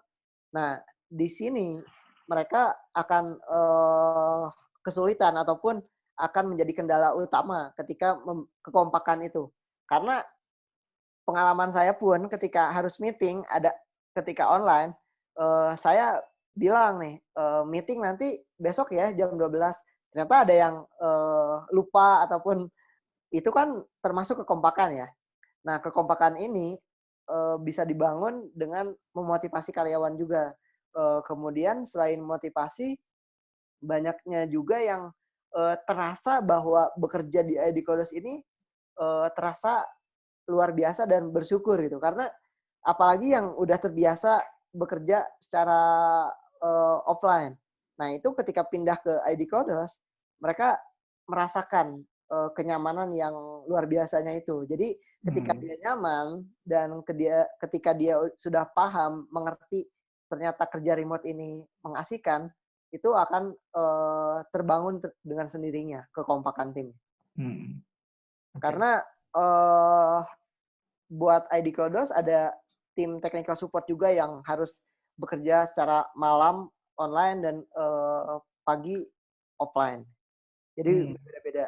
Nah, di sini mereka akan kesulitan ataupun akan menjadi kendala utama ketika kekompakan itu. Karena pengalaman saya pun ketika harus meeting ketika online, saya bilang nih, meeting nanti besok ya jam 12. Ternyata ada yang lupa ataupun itu kan termasuk kekompakan ya. Nah, kekompakan ini bisa dibangun dengan memotivasi karyawan juga. Kemudian selain motivasi, banyaknya juga yang terasa bahwa bekerja di ID Kodos ini terasa luar biasa dan bersyukur gitu. Karena apalagi yang udah terbiasa bekerja secara offline. Nah, itu ketika pindah ke ID Kodos, mereka merasakan kenyamanan yang luar biasanya itu. Jadi ketika Hmm. dia nyaman dan ketika dia sudah paham, mengerti ternyata kerja remote ini mengasihkan, itu akan terbangun dengan sendirinya kekompakan tim. Hmm. Oke. Karena buat ID Kodos ada tim technical support juga yang harus bekerja secara malam online dan pagi offline. Jadi Hmm. berbeda-beda.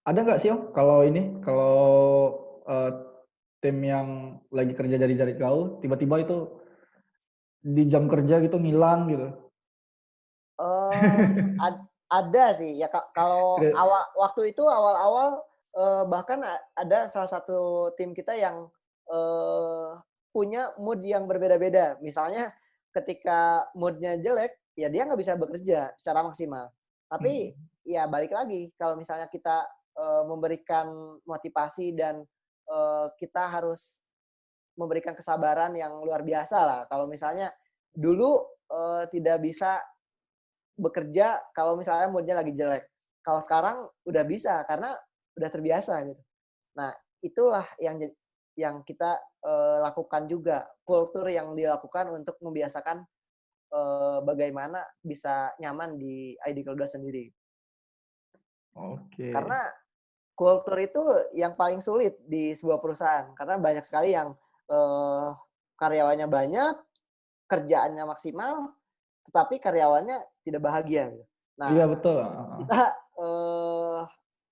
Ada nggak sih Om, kalau eh, tim yang lagi kerja dari jauh, tiba-tiba itu di jam kerja gitu ngilang gitu? Eh, ada sih ya kalau waktu itu awal-awal bahkan ada salah satu tim kita yang eh, punya mood yang berbeda-beda. Misalnya ketika moodnya jelek, ya dia nggak bisa bekerja secara maksimal. Tapi Hmm. ya balik lagi kalau misalnya kita memberikan motivasi dan kita harus memberikan kesabaran yang luar biasa lah. Kalau misalnya dulu tidak bisa bekerja kalau misalnya moodnya lagi jelek. Kalau sekarang udah bisa karena udah terbiasa gitu. Nah, itulah yang kita lakukan juga, kultur yang dilakukan untuk membiasakan bagaimana bisa nyaman di ID Cloud sendiri. Oke. Karena kultur itu yang paling sulit di sebuah perusahaan karena banyak sekali yang eee, karyawannya banyak, kerjaannya maksimal, tetapi karyawannya tidak bahagia gitu. Iya Nah, betul. kita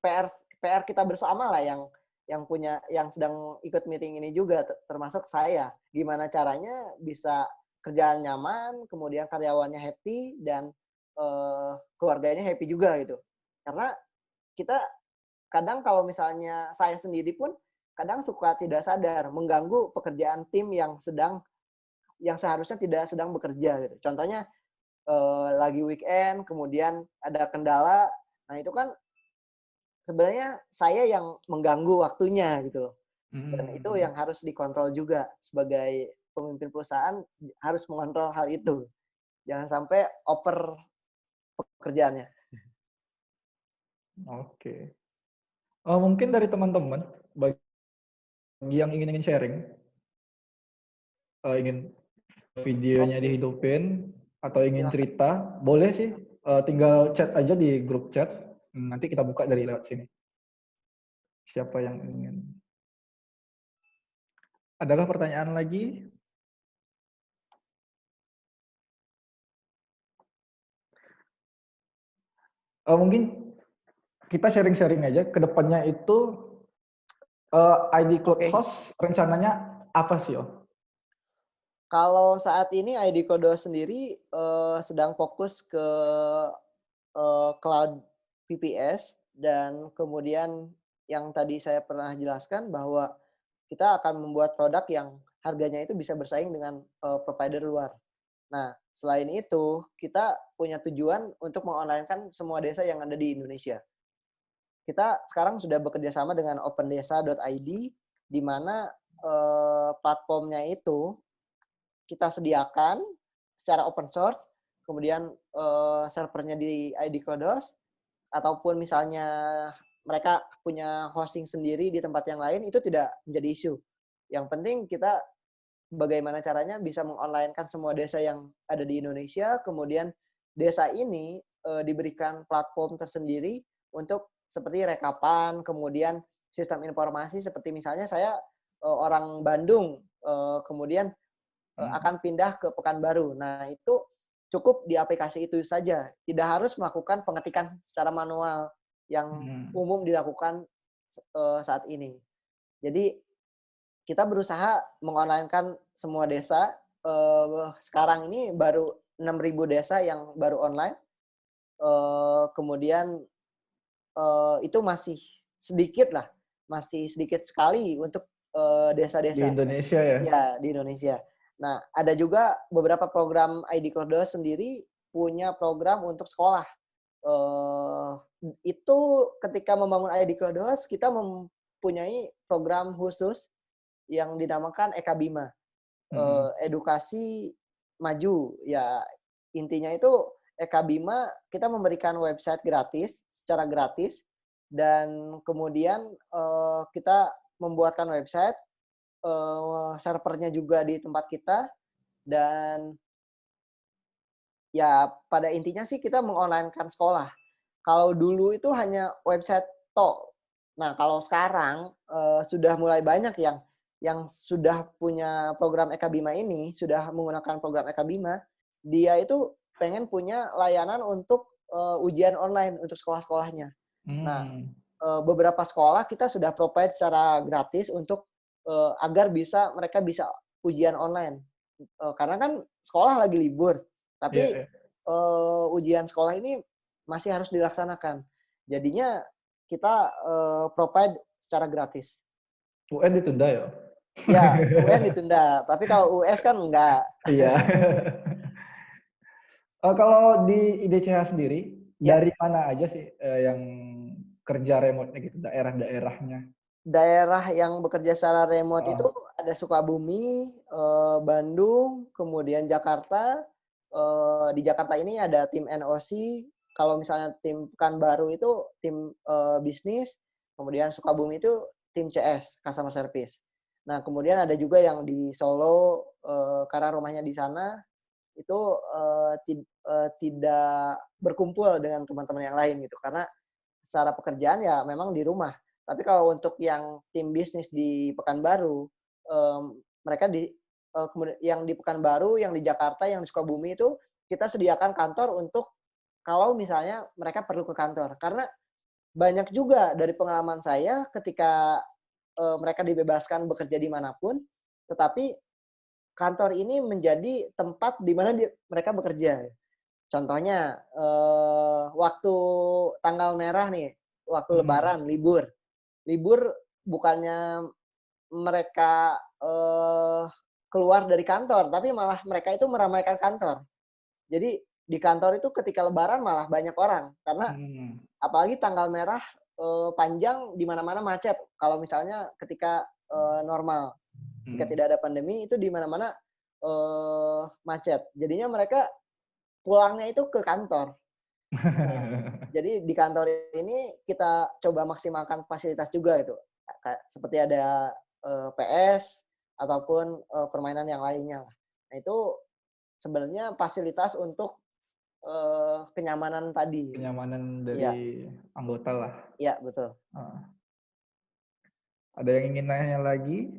PR PR kita bersama lah yang sedang ikut meeting ini juga termasuk saya. Gimana caranya bisa kerjaan nyaman, kemudian karyawannya happy dan keluarganya happy juga gitu. Karena kita kadang kalau misalnya saya sendiri pun kadang suka tidak sadar mengganggu pekerjaan tim yang seharusnya tidak sedang bekerja gitu. Contohnya lagi weekend kemudian ada kendala, nah itu kan sebenarnya saya yang mengganggu waktunya gitu loh. Dan itu Hmm. yang harus dikontrol juga sebagai pemimpin perusahaan harus mengontrol hal itu. Jangan sampai over pekerjaannya. Oke. Mungkin dari teman-teman bagi yang ingin sharing, ingin videonya Oke, dihidupin atau ingin silahkan. cerita, boleh sih. Tinggal chat aja di grup chat. Nanti kita buka dari lewat sini. Siapa yang ingin? Adakah pertanyaan lagi? Mungkin kita sharing-sharing aja. Kedepannya itu ID Cloud Oke. Host rencananya apa sih, Om? Kalau saat ini ID Kodo sendiri sedang fokus ke cloud VPS dan kemudian yang tadi saya pernah jelaskan bahwa kita akan membuat produk yang harganya itu bisa bersaing dengan provider luar. Nah, selain itu, kita punya tujuan untuk mengonlinekan semua desa yang ada di Indonesia. Kita sekarang sudah bekerja sama dengan opendesa.id, di mana platformnya itu kita sediakan secara open source, kemudian servernya di ID Kodos, ataupun misalnya mereka punya hosting sendiri di tempat yang lain, itu tidak menjadi isu. Yang penting kita bagaimana caranya bisa mengonlinekan semua desa yang ada di Indonesia, kemudian desa ini diberikan platform tersendiri untuk seperti rekapan, kemudian sistem informasi seperti misalnya saya orang Bandung, kemudian akan pindah ke Pekanbaru. Nah, itu cukup di aplikasi itu saja, tidak harus melakukan pengetikan secara manual yang umum dilakukan saat ini. Jadi kita berusaha mengonlinekan semua desa. Sekarang ini baru 6.000 desa yang baru online. Kemudian itu masih sedikit lah, masih sedikit sekali untuk Di desa-desa Indonesia ya? ya di Indonesia. Nah, ada juga beberapa program ID Kodos sendiri punya program untuk sekolah. Itu ketika membangun ID Kodos, kita mempunyai program khusus yang dinamakan Eka Bima, edukasi maju. Ya, intinya itu Eka Bima kita memberikan website gratis, secara gratis, dan kemudian kita membuatkan website, servernya juga di tempat kita, dan ya pada intinya sih kita mengonlinekan sekolah. Kalau dulu itu hanya website tok. Nah, kalau sekarang sudah mulai banyak yang sudah punya program Eka Bima ini, sudah menggunakan program Eka Bima, dia itu pengen punya layanan untuk ujian online untuk sekolah-sekolahnya. Nah, beberapa sekolah kita sudah provide secara gratis untuk agar mereka bisa ujian online. Karena kan sekolah lagi libur, Iya, tapi iya. ujian sekolah ini masih harus dilaksanakan. Jadinya kita provide secara gratis. UN ditunda ya? Ya, UN ditunda. Tapi kalau US kan enggak. Iya. Kalau di IDCH sendiri, Ya, dari mana aja sih yang kerja remote-nya gitu, daerah-daerahnya? daerah yang bekerja secara remote itu Oh, ada Sukabumi, Bandung, kemudian Jakarta. Di Jakarta ini ada tim NOC. Kalau misalnya tim Pekanbaru itu tim bisnis, kemudian Sukabumi itu tim CS, customer service. Nah, kemudian ada juga yang di Solo, karena rumahnya di sana, itu tidak berkumpul dengan teman-teman yang lain gitu, karena secara pekerjaan ya memang di rumah. Tapi kalau untuk yang tim bisnis di Pekanbaru, mereka yang di Pekanbaru, yang di Jakarta, yang di Sukabumi itu kita sediakan kantor untuk kalau misalnya mereka perlu ke kantor. Karena banyak juga dari pengalaman saya ketika mereka dibebaskan bekerja dimanapun, tetapi kantor ini menjadi tempat di mana mereka bekerja. Contohnya waktu tanggal merah nih, waktu Lebaran, libur. Libur bukannya mereka keluar dari kantor, tapi malah mereka itu meramaikan kantor. Jadi di kantor itu ketika Lebaran malah banyak orang, karena apalagi tanggal merah panjang di mana-mana macet. Kalau misalnya ketika normal, ketika tidak ada pandemi itu di mana-mana macet. Jadinya mereka pulangnya itu ke kantor. Nah, jadi di kantor ini kita coba maksimalkan fasilitas juga itu. Seperti ada PS ataupun permainan yang lainnya lah. Nah, itu sebenarnya fasilitas untuk kenyamanan tadi. Kenyamanan dari Ya. anggota lah. Iya, betul. Ada yang ingin nanya lagi?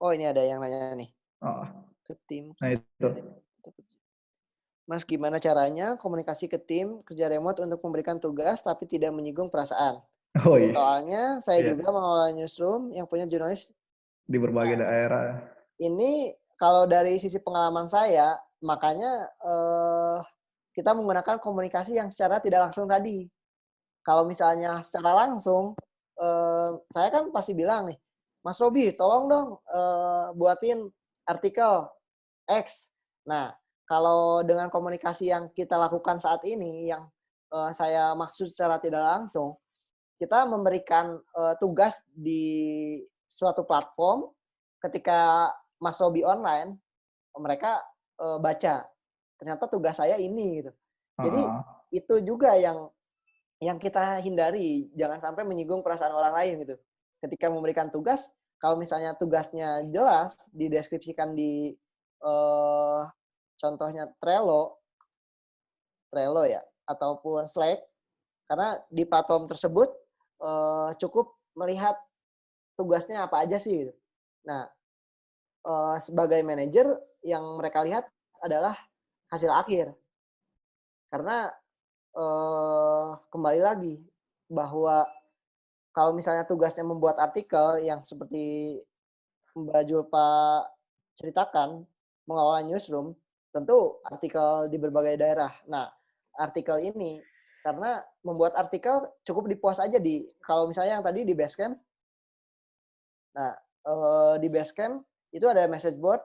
Oh, ini ada yang nanya nih. Ke tim. Nah, itu. Mas, gimana caranya komunikasi ke tim kerja remote untuk memberikan tugas tapi tidak menyinggung perasaan? Oh, yes. Soalnya saya juga mengelola newsroom yang punya jurnalis di berbagai daerah. Ini kalau dari sisi pengalaman saya, makanya kita menggunakan komunikasi yang secara tidak langsung tadi. Kalau misalnya secara langsung, saya kan pasti bilang nih, Mas Robi, tolong dong buatin artikel X. Nah, kalau dengan komunikasi yang kita lakukan saat ini, yang saya maksud secara tidak langsung, kita memberikan tugas di suatu platform, ketika Mas Robi online, mereka baca. Ternyata tugas saya ini gitu. Jadi itu juga yang kita hindari, jangan sampai menyinggung perasaan orang lain gitu. Ketika memberikan tugas, kalau misalnya tugasnya jelas dideskripsikan di contohnya Trello ya, ataupun Slack, karena di platform tersebut cukup melihat tugasnya apa aja sih gitu. Nah, sebagai manajer yang mereka lihat adalah hasil akhir. Karena kembali lagi bahwa kalau misalnya tugasnya membuat artikel yang seperti Mbak Julpa ceritakan, mengelola newsroom, tentu artikel di berbagai daerah. Nah, artikel ini karena membuat artikel cukup di-post aja kalau misalnya yang tadi di Basecamp. Nah, di Basecamp itu ada message board.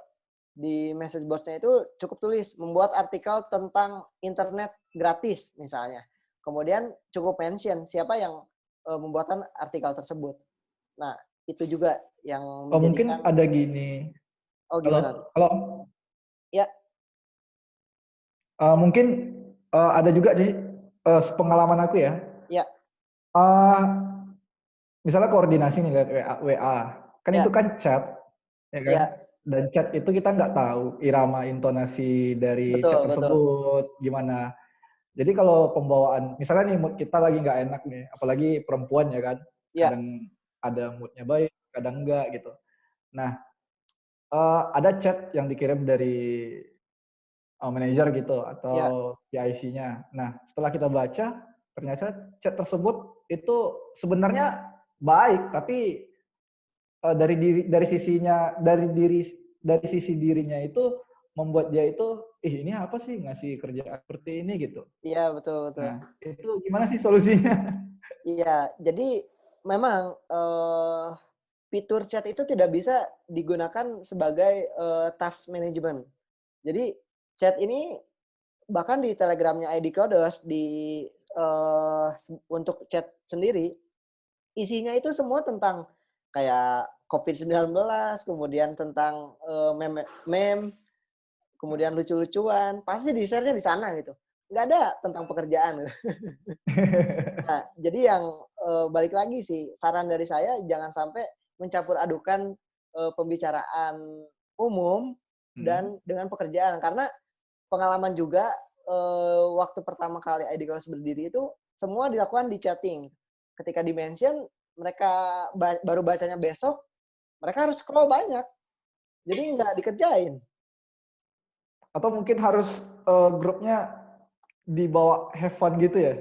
Di message board-nya itu cukup tulis membuat artikel tentang internet gratis misalnya. Kemudian cukup mention siapa yang membuatkan artikel tersebut. Nah, itu juga yang mungkin ada gini. Oh, gimana? Kalau ya. Mungkin ada juga sih pengalaman aku ya. Ya. Misalnya koordinasi nih lihat WA. Kan itu kan chat, ya kan? Ya. Dan chat itu kita nggak tahu irama intonasi dari chat tersebut gimana. Jadi kalau pembawaan, misalnya nih mood kita lagi nggak enak nih, apalagi perempuan ya kan, kadang ada moodnya baik, kadang enggak gitu. Nah, ada chat yang dikirim dari manajer gitu atau PIC-nya. Nah, setelah kita baca, ternyata chat tersebut itu sebenarnya baik, tapi dari sisi dirinya itu membuat dia itu ini apa sih ngasih kerjaan seperti ini gitu. Iya, betul. Nah, itu gimana sih solusinya? Iya, jadi memang fitur chat itu tidak bisa digunakan sebagai task management. Jadi chat ini bahkan di Telegramnya ID Coders untuk chat sendiri isinya itu semua tentang kayak COVID-19, kemudian tentang meme, kemudian lucu-lucuan, pasti di-share-nya di sana gitu. Nggak ada tentang pekerjaan. Nah, jadi yang balik lagi sih, saran dari saya jangan sampai mencampur adukan pembicaraan umum dan dengan pekerjaan. Karena pengalaman juga waktu pertama kali ID Coders berdiri itu semua dilakukan di chatting. Ketika di-mention, mereka baru bacanya besok, mereka harus scroll banyak. Jadi nggak dikerjain. Atau mungkin harus grupnya dibawa have fun gitu ya?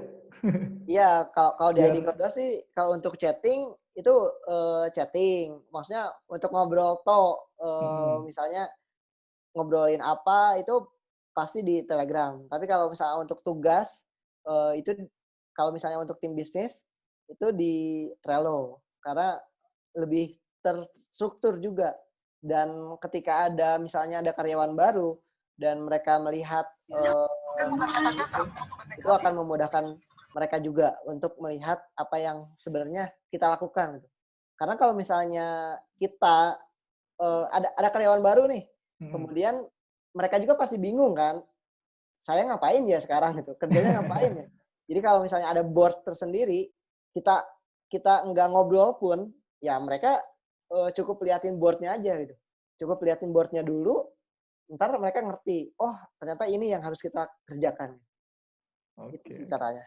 Iya, kalau di ID Coders sih, kalau untuk chatting, itu chatting. Maksudnya untuk ngobrol misalnya ngobrolin apa, itu pasti di Telegram. Tapi kalau misalnya untuk tugas, itu kalau misalnya untuk tim bisnis, itu di Trello. Karena lebih terstruktur juga. Dan ketika misalnya ada karyawan baru, dan mereka melihat itu akan memudahkan mereka juga untuk melihat apa yang sebenarnya kita lakukan gitu. Karena kalau misalnya kita ada karyawan baru nih, kemudian mereka juga pasti bingung kan, saya ngapain ya sekarang gitu, kerjanya ngapain ya. Jadi kalau misalnya ada board tersendiri, kita kita nggak ngobrol pun, ya mereka cukup liatin boardnya aja gitu. Cukup liatin boardnya dulu, ntar mereka ngerti, oh ternyata ini yang harus kita kerjakan. Itu sih Oke. caranya.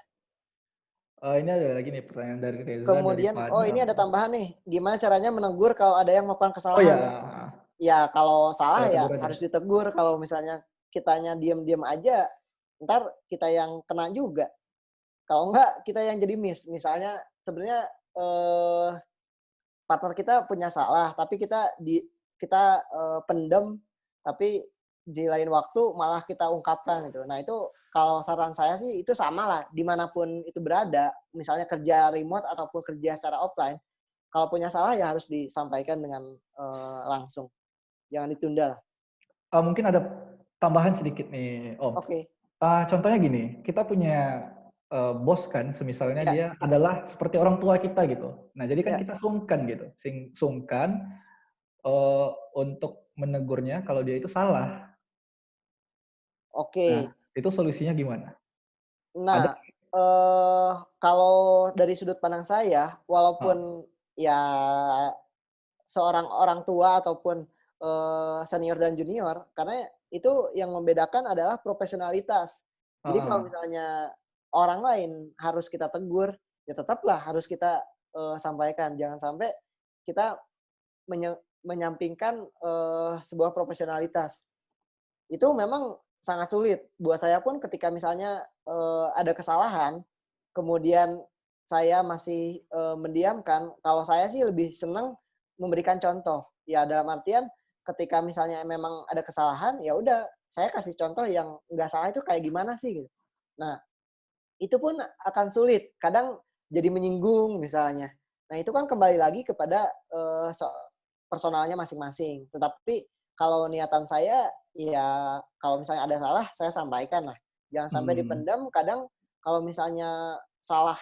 Ini ada lagi nih pertanyaan dari Reza dari Kemudian, oh ini Padang. ada tambahan nih, gimana caranya menegur kalau ada yang melakukan Oh ya, kesalahan? Ya kalau salah cara ya tegur aja. harus ditegur. Kalau misalnya kitanya diam-diam aja, ntar kita yang kena juga. Kalau enggak kita yang jadi miss. Misalnya sebenarnya partner kita punya salah, tapi kita pendem, tapi di lain waktu malah kita ungkapkan gitu. Nah itu kalau saran saya sih itu sama lah dimanapun itu berada, misalnya kerja remote ataupun kerja secara offline, kalau punya salah ya harus disampaikan dengan langsung, jangan ditunda lah. Mungkin ada tambahan sedikit nih, Om. Oke. Contohnya gini, kita punya bos kan, semisalnya Ya, dia ya, adalah seperti orang tua kita gitu. Nah, jadi kan ya. kita sungkan gitu, sungkan untuk menegurnya kalau dia itu salah. Nah, Oke. itu solusinya gimana? Ada? Nah, kalau dari sudut pandang saya, Ah, walaupun ya seorang orang tua ataupun senior dan junior, karena itu yang membedakan adalah profesionalitas. Jadi kalau ah. misalnya orang lain harus kita tegur, ya tetaplah harus kita sampaikan. Jangan sampai kita menyampingkan sebuah profesionalitas. Itu memang sangat sulit. Buat saya pun ketika misalnya ada kesalahan, kemudian saya masih mendiamkan, kalau saya sih lebih senang memberikan contoh. Ya dalam artian ketika misalnya memang ada kesalahan, ya udah saya kasih contoh yang nggak salah itu kayak gimana sih gitu. Nah, itu pun akan sulit. Kadang jadi menyinggung misalnya. Nah, itu kan kembali lagi kepada personalnya masing-masing. Tetapi kalau niatan saya, ya kalau misalnya ada salah, saya sampaikan lah. Jangan sampai Hmm. dipendam. Kadang kalau misalnya salah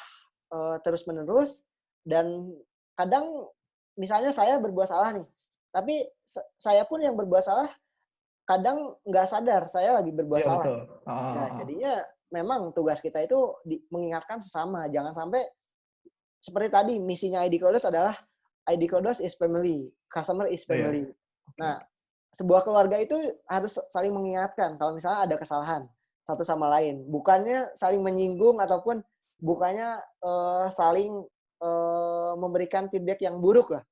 terus-menerus, dan kadang misalnya saya berbuat salah nih, tapi saya pun yang berbuat salah, kadang nggak sadar saya lagi berbuat Iya salah. betul. Nah, jadinya memang tugas kita itu mengingatkan sesama. Jangan sampai seperti tadi, misinya ID Kodos adalah ID Kodos is family, customer is Oh ya. family. Oke, Nah, oke. sebuah keluarga itu harus saling mengingatkan kalau misalnya ada kesalahan satu sama lain. Bukannya saling menyinggung ataupun bukannya saling memberikan feedback yang buruk lah.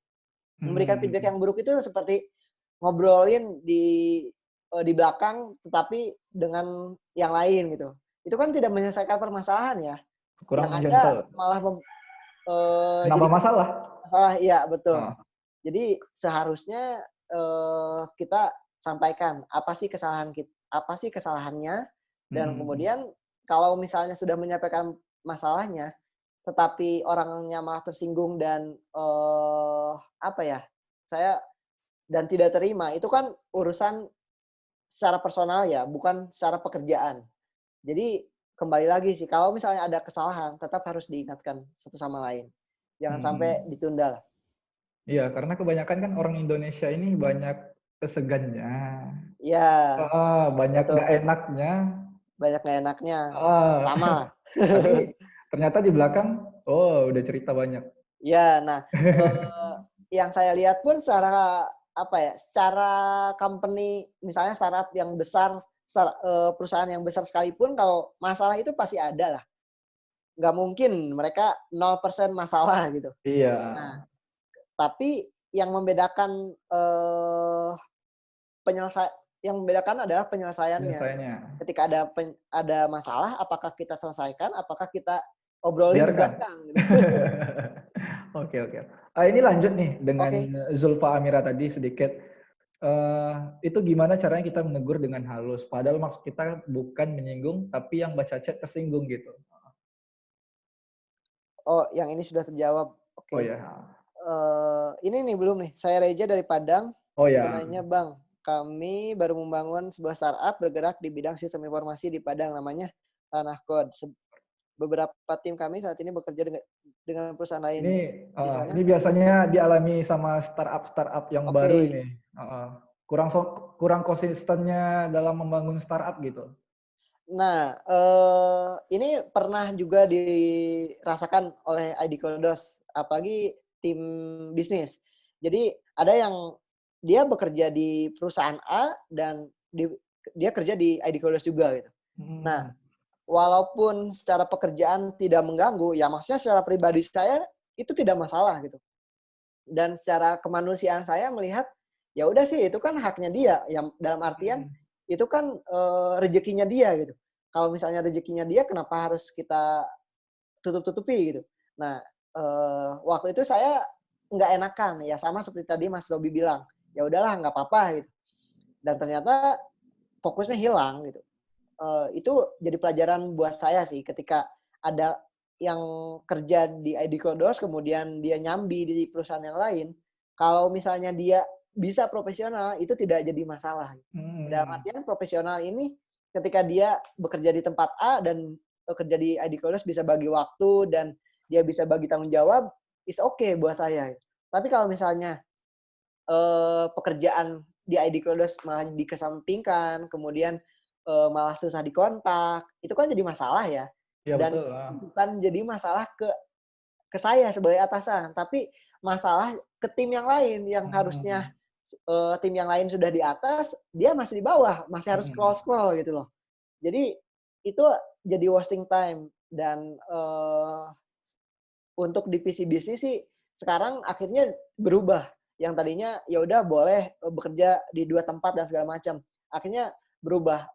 Memberikan feedback yang buruk itu seperti ngobrolin di belakang tetapi dengan yang lain gitu. Itu kan tidak menyelesaikan permasalahan ya. Yang Kurang ada gentle. malah jadi Nambah masalah. masalah, iya betul. Ah. Jadi seharusnya kita sampaikan apa sih kesalahannya, dan kemudian kalau misalnya sudah menyampaikan masalahnya, tetapi orangnya malah tersinggung dan apa ya, saya dan tidak terima, itu kan urusan secara personal ya, bukan secara pekerjaan. Jadi kembali lagi sih, kalau misalnya ada kesalahan, tetap harus diingatkan satu sama lain. Jangan sampai Hmm. ditunda lah. Iya, karena kebanyakan kan orang Indonesia ini banyak kesegannya. Iya, Banyak betul. nggak enaknya. Banyak nggak enaknya. Ah, Sama lah. tapi ternyata di belakang, oh udah cerita banyak. Ya, nah, yang saya lihat pun secara apa ya, secara company, misalnya startup yang besar, perusahaan yang besar sekalipun, kalau masalah itu pasti ada lah. Nggak mungkin mereka 0% masalah gitu. Iya, Nah, tapi yang membedakan yang membedakan adalah penyelesaiannya. penyelesaiannya. Ketika ada masalah, apakah kita selesaikan, apakah kita obrolin di Biarkan. belakang gitu. Oke, oke. Ini lanjut nih dengan Oke. Zulfa Amira tadi sedikit. Itu gimana caranya kita menegur dengan halus? Padahal maksud kita bukan menyinggung, tapi yang baca chat tersinggung gitu. Oh, yang ini sudah terjawab. Oh Oke. ya, Ini nih belum nih. Saya Reja dari Padang. oh ya. Penanya, Bang, kami baru membangun sebuah startup bergerak di bidang sistem informasi di Padang, namanya Tanah Code. beberapa tim kami saat ini bekerja dengan perusahaan lain di sana. Ini biasanya dialami sama startup yang baru Oke. ini. Kurang konsistennya dalam membangun startup gitu. Nah, ini pernah juga dirasakan oleh ID Kodos, apalagi tim bisnis. Jadi ada yang dia bekerja di perusahaan A dan dia kerja di ID Kodos juga gitu. Nah, walaupun secara pekerjaan tidak mengganggu, ya maksudnya secara pribadi saya itu tidak masalah gitu. Dan secara kemanusiaan saya melihat ya udah sih itu kan haknya dia, yang dalam artian itu kan rezekinya dia gitu. Kalau misalnya rezekinya dia, kenapa harus kita tutup-tutupi gitu. Nah, waktu itu saya nggak enakan ya, sama seperti tadi Mas Robi bilang, ya udahlah nggak apa-apa gitu. Dan ternyata fokusnya hilang gitu. Itu jadi pelajaran buat saya sih ketika ada yang kerja di ID Kodos kemudian dia nyambi di perusahaan yang lain, kalau misalnya dia bisa profesional itu tidak jadi masalah. Dalam artian profesional ini ketika dia bekerja di tempat A dan bekerja di ID Kodos bisa bagi waktu dan dia bisa bagi tanggung jawab, is okay buat saya. Tapi kalau misalnya pekerjaan di ID Kodos malah dikesampingkan, kemudian malah susah dikontak, itu kan jadi masalah ya. Iya Dan betul. bukan jadi masalah ke saya sebagai atasan, tapi masalah ke tim yang lain yang harusnya tim yang lain sudah di atas, dia masih di bawah, masih harus scroll gitu loh. Jadi itu jadi wasting time dan untuk divisi bisnis sih sekarang akhirnya berubah. Yang tadinya ya udah boleh bekerja di 2 tempat dan segala macam. Akhirnya berubah,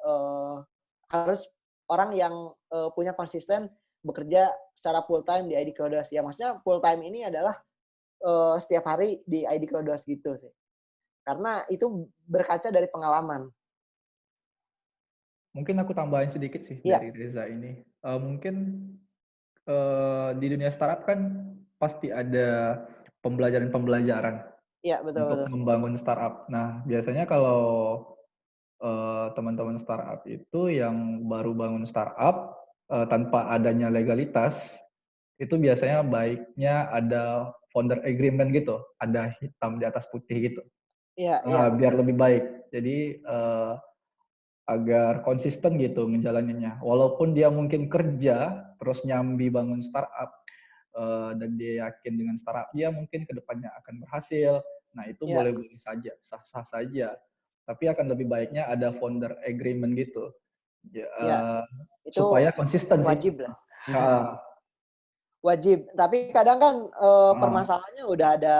harus orang yang punya konsisten bekerja secara full time di ID Kodos. Ya maksudnya full time ini adalah setiap hari di ID Kodos gitu sih. Karena itu berkaca dari pengalaman. Mungkin aku tambahin sedikit sih Iya. dari Reza ini. Mungkin di dunia startup kan pasti ada pembelajaran Iya, betul untuk betul. membangun startup. Nah, biasanya kalau teman-teman startup itu yang baru bangun startup tanpa adanya legalitas, itu biasanya baiknya ada founder agreement gitu, ada hitam di atas putih gitu. Iya, iya. Biar lebih baik. Jadi agar konsisten gitu ngejalaninnya. Walaupun dia mungkin kerja terus nyambi bangun startup dan dia yakin dengan startup dia mungkin kedepannya akan berhasil. Nah itu Iya. boleh-boleh saja, sah-sah saja. Tapi akan lebih baiknya ada founder agreement gitu, ya, Iya. Itu supaya konsisten sih. wajib lah. Wajib. Tapi kadang kan permasalahannya udah ada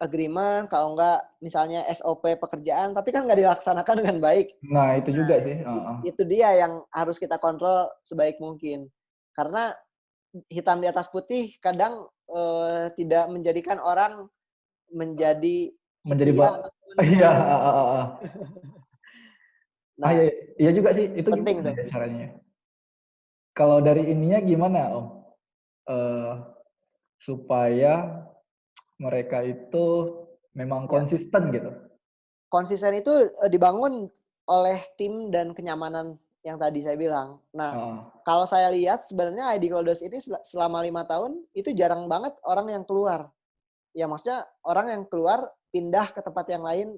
agreement, kalau enggak misalnya SOP pekerjaan, tapi kan nggak dilaksanakan dengan baik. Nah itu juga sih. Itu dia yang harus kita kontrol sebaik mungkin. Karena hitam di atas putih kadang tidak menjadikan orang menjadi setia. Iya. Nah, Iya juga sih. Itu penting gimana tuh. ya caranya? Kalau dari ininya gimana, Om? Supaya mereka itu memang Ya, konsisten gitu. konsisten itu dibangun oleh tim dan kenyamanan yang tadi saya bilang. Nah, kalau saya lihat sebenarnya ID Kodos ini selama 5 tahun itu jarang banget orang yang keluar. Ya maksudnya orang yang keluar pindah ke tempat yang lain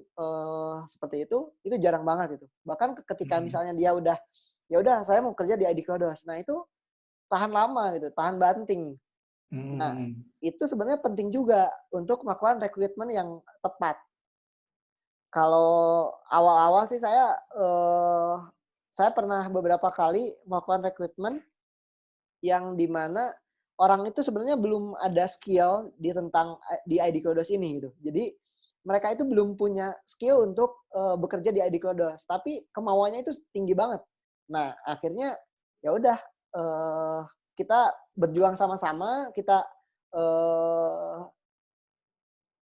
seperti itu jarang banget itu. Bahkan ketika misalnya dia udah ya udah saya mau kerja di ID Kodos. Nah, itu tahan lama gitu, tahan banting. Nah, itu sebenarnya penting juga untuk melakukan rekrutmen yang tepat. Kalau awal-awal sih saya pernah beberapa kali melakukan rekrutmen yang di mana orang itu sebenarnya belum ada skill di ID Kodos ini gitu. Jadi mereka itu belum punya skill untuk bekerja di ID Kodos, tapi kemauannya itu tinggi banget. Nah, akhirnya ya udah kita berjuang sama-sama, kita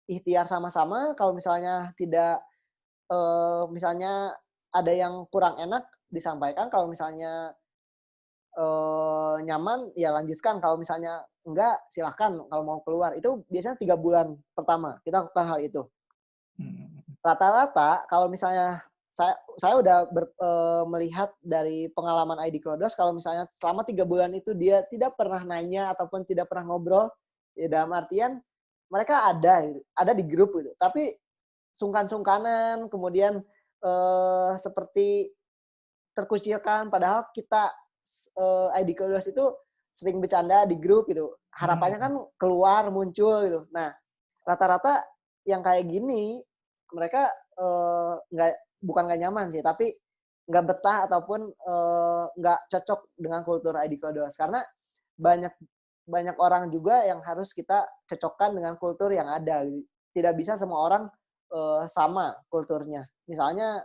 ikhtiar sama-sama. Kalau misalnya tidak misalnya ada yang kurang enak disampaikan, kalau misalnya nyaman ya lanjutkan, kalau misalnya enggak silahkan kalau mau keluar. Itu biasanya 3 bulan pertama kita lakukan hal itu. Rata-rata kalau misalnya saya udah melihat dari pengalaman ID Kodos kalau misalnya selama 3 bulan itu dia tidak pernah nanya ataupun tidak pernah ngobrol, ya dalam artian mereka ada di grup gitu, tapi sungkan-sungkanan, kemudian seperti terkucilkan, padahal kita ID Kodos itu sering bercanda di grup gitu. Harapannya kan keluar, muncul gitu. Nah, rata-rata yang kayak gini mereka bukan nggak nyaman sih, tapi nggak betah ataupun nggak cocok dengan kultur ID Kodos karena banyak orang juga yang harus kita cocokkan dengan kultur yang ada. Tidak bisa semua orang sama kulturnya. Misalnya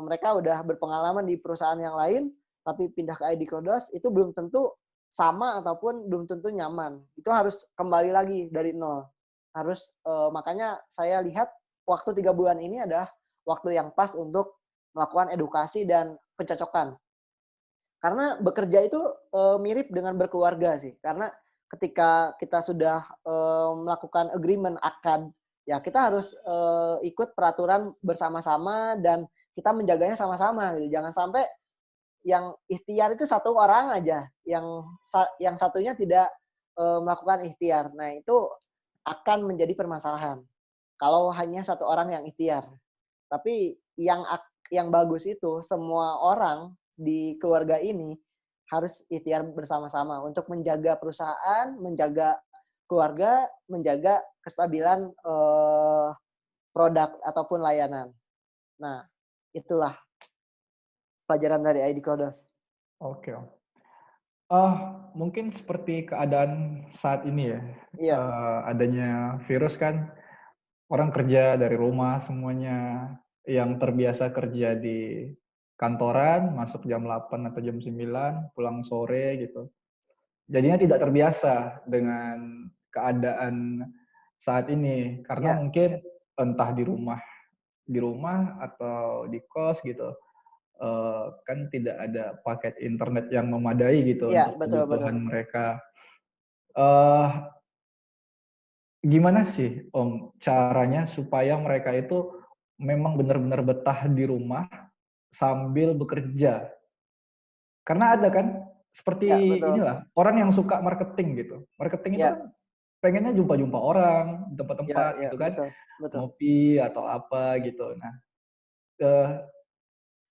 mereka udah berpengalaman di perusahaan yang lain, tapi pindah ke ID Kodos itu belum tentu sama ataupun belum tentu nyaman. Itu harus kembali lagi dari nol. Harus makanya saya lihat waktu 3 bulan ini adalah waktu yang pas untuk melakukan edukasi dan pencocokan. Karena bekerja itu mirip dengan berkeluarga sih. Karena ketika kita sudah melakukan agreement akad, ya kita harus ikut peraturan bersama-sama dan kita menjaganya sama-sama gitu. Jangan sampai yang ikhtiar itu satu orang aja, yang satunya tidak melakukan ikhtiar. Nah, itu akan menjadi permasalahan. Kalau hanya satu orang yang ikhtiar. Tapi yang bagus itu semua orang di keluarga ini harus ikhtiar bersama-sama untuk menjaga perusahaan, menjaga keluarga, menjaga kestabilan produk ataupun layanan. Nah, itulah pelajaran dari ID Kodos. Oke. Mungkin seperti keadaan saat ini ya. Iya. Adanya virus kan, orang kerja dari rumah semuanya. Yang terbiasa kerja di kantoran, masuk jam 8 atau jam 9, pulang sore gitu. Jadinya tidak terbiasa dengan keadaan saat ini. Karena Ya. mungkin entah di rumah atau di kos gitu. Kan tidak ada paket internet yang memadai gitu Iya, untuk betul. kebutuhan mereka. Gimana sih Om caranya supaya mereka itu memang benar-benar betah di rumah sambil bekerja? Karena ada kan Ya, seperti betul. inilah orang yang suka marketing gitu. Marketing itu Ya. kan pengennya jumpa-jumpa orang di tempat-tempat Ya, gitu kan, betul. ngopi atau apa gitu. Nah,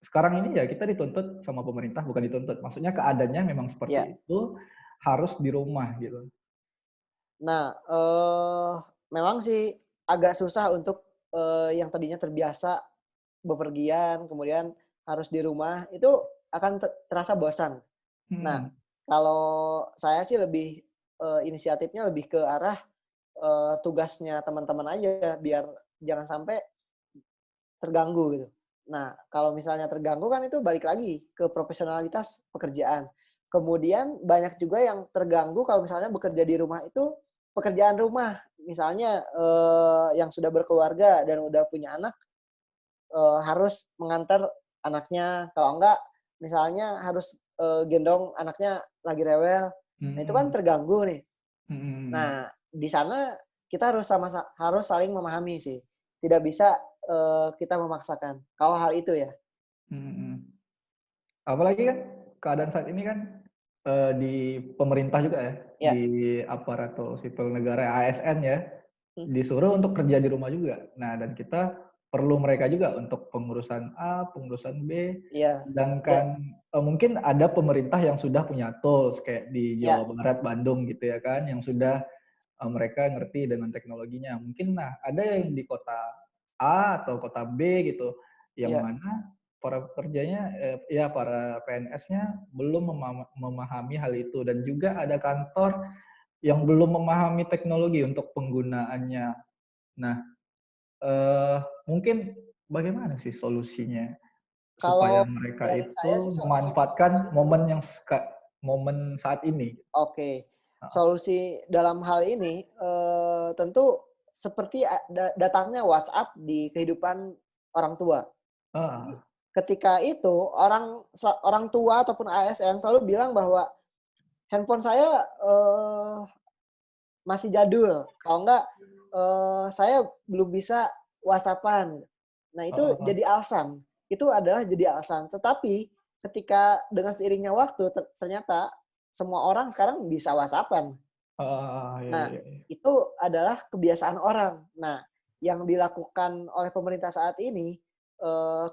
sekarang ini ya kita dituntut sama pemerintah, bukan dituntut, maksudnya keadaannya memang Ya. seperti itu, harus di rumah gitu. Nah, memang sih agak susah untuk yang tadinya terbiasa bepergian, kemudian harus di rumah, itu akan terasa bosan. Nah, Mhm. kalau saya sih lebih inisiatifnya lebih ke arah tugasnya teman-teman aja, biar jangan sampai terganggu gitu. Nah, kalau misalnya terganggu kan itu balik lagi ke profesionalitas pekerjaan. Kemudian banyak juga yang terganggu kalau misalnya bekerja di rumah itu pekerjaan rumah. Misalnya yang sudah berkeluarga dan udah punya anak harus mengantar anaknya. Kalau enggak misalnya harus gendong anaknya lagi rewel. Nah, itu kan Mhm. terganggu nih. Mhm. Nah, di sana kita harus saling memahami sih. Tidak bisa kita memaksakan. Kalau hal itu ya. Mhm. Apalagi kan keadaan saat ini kan di pemerintah juga ya, Ya. di aparatur sipil negara ASN ya, Hmm. disuruh untuk kerja di rumah juga. Nah, dan kita perlu mereka juga untuk pengurusan A, pengurusan B, Iya. Ya. sedangkan mungkin ada pemerintah yang sudah punya tools kayak di Ya. Jawa Barat, Bandung gitu ya kan, yang sudah mereka ngerti dengan teknologinya. Mungkin ada yang di kota A atau kota B gitu, yang Ya. mana para pekerjanya, ya para PNS-nya belum memahami hal itu dan juga ada kantor yang belum memahami teknologi untuk penggunaannya. Nah, mungkin bagaimana sih solusinya supaya Kalau mereka dari saya sih itu solusi hal memanfaatkan itu. momen saat ini? Oke. Heeh. Solusi dalam hal ini tentu seperti datangnya WhatsApp di kehidupan orang tua. Heeh. Ketika itu orang tua ataupun ASN selalu bilang bahwa handphone saya masih jadul. Kalau enggak saya belum bisa WhatsApp-an. Nah, itu Heeh. jadi alasan. itu adalah jadi alasan. Tetapi ketika dengan seiringnya waktu ternyata semua orang sekarang bisa WhatsApp-an. Iya, Nah, iya, iya. itu adalah kebiasaan orang. Nah, yang dilakukan oleh pemerintah saat ini,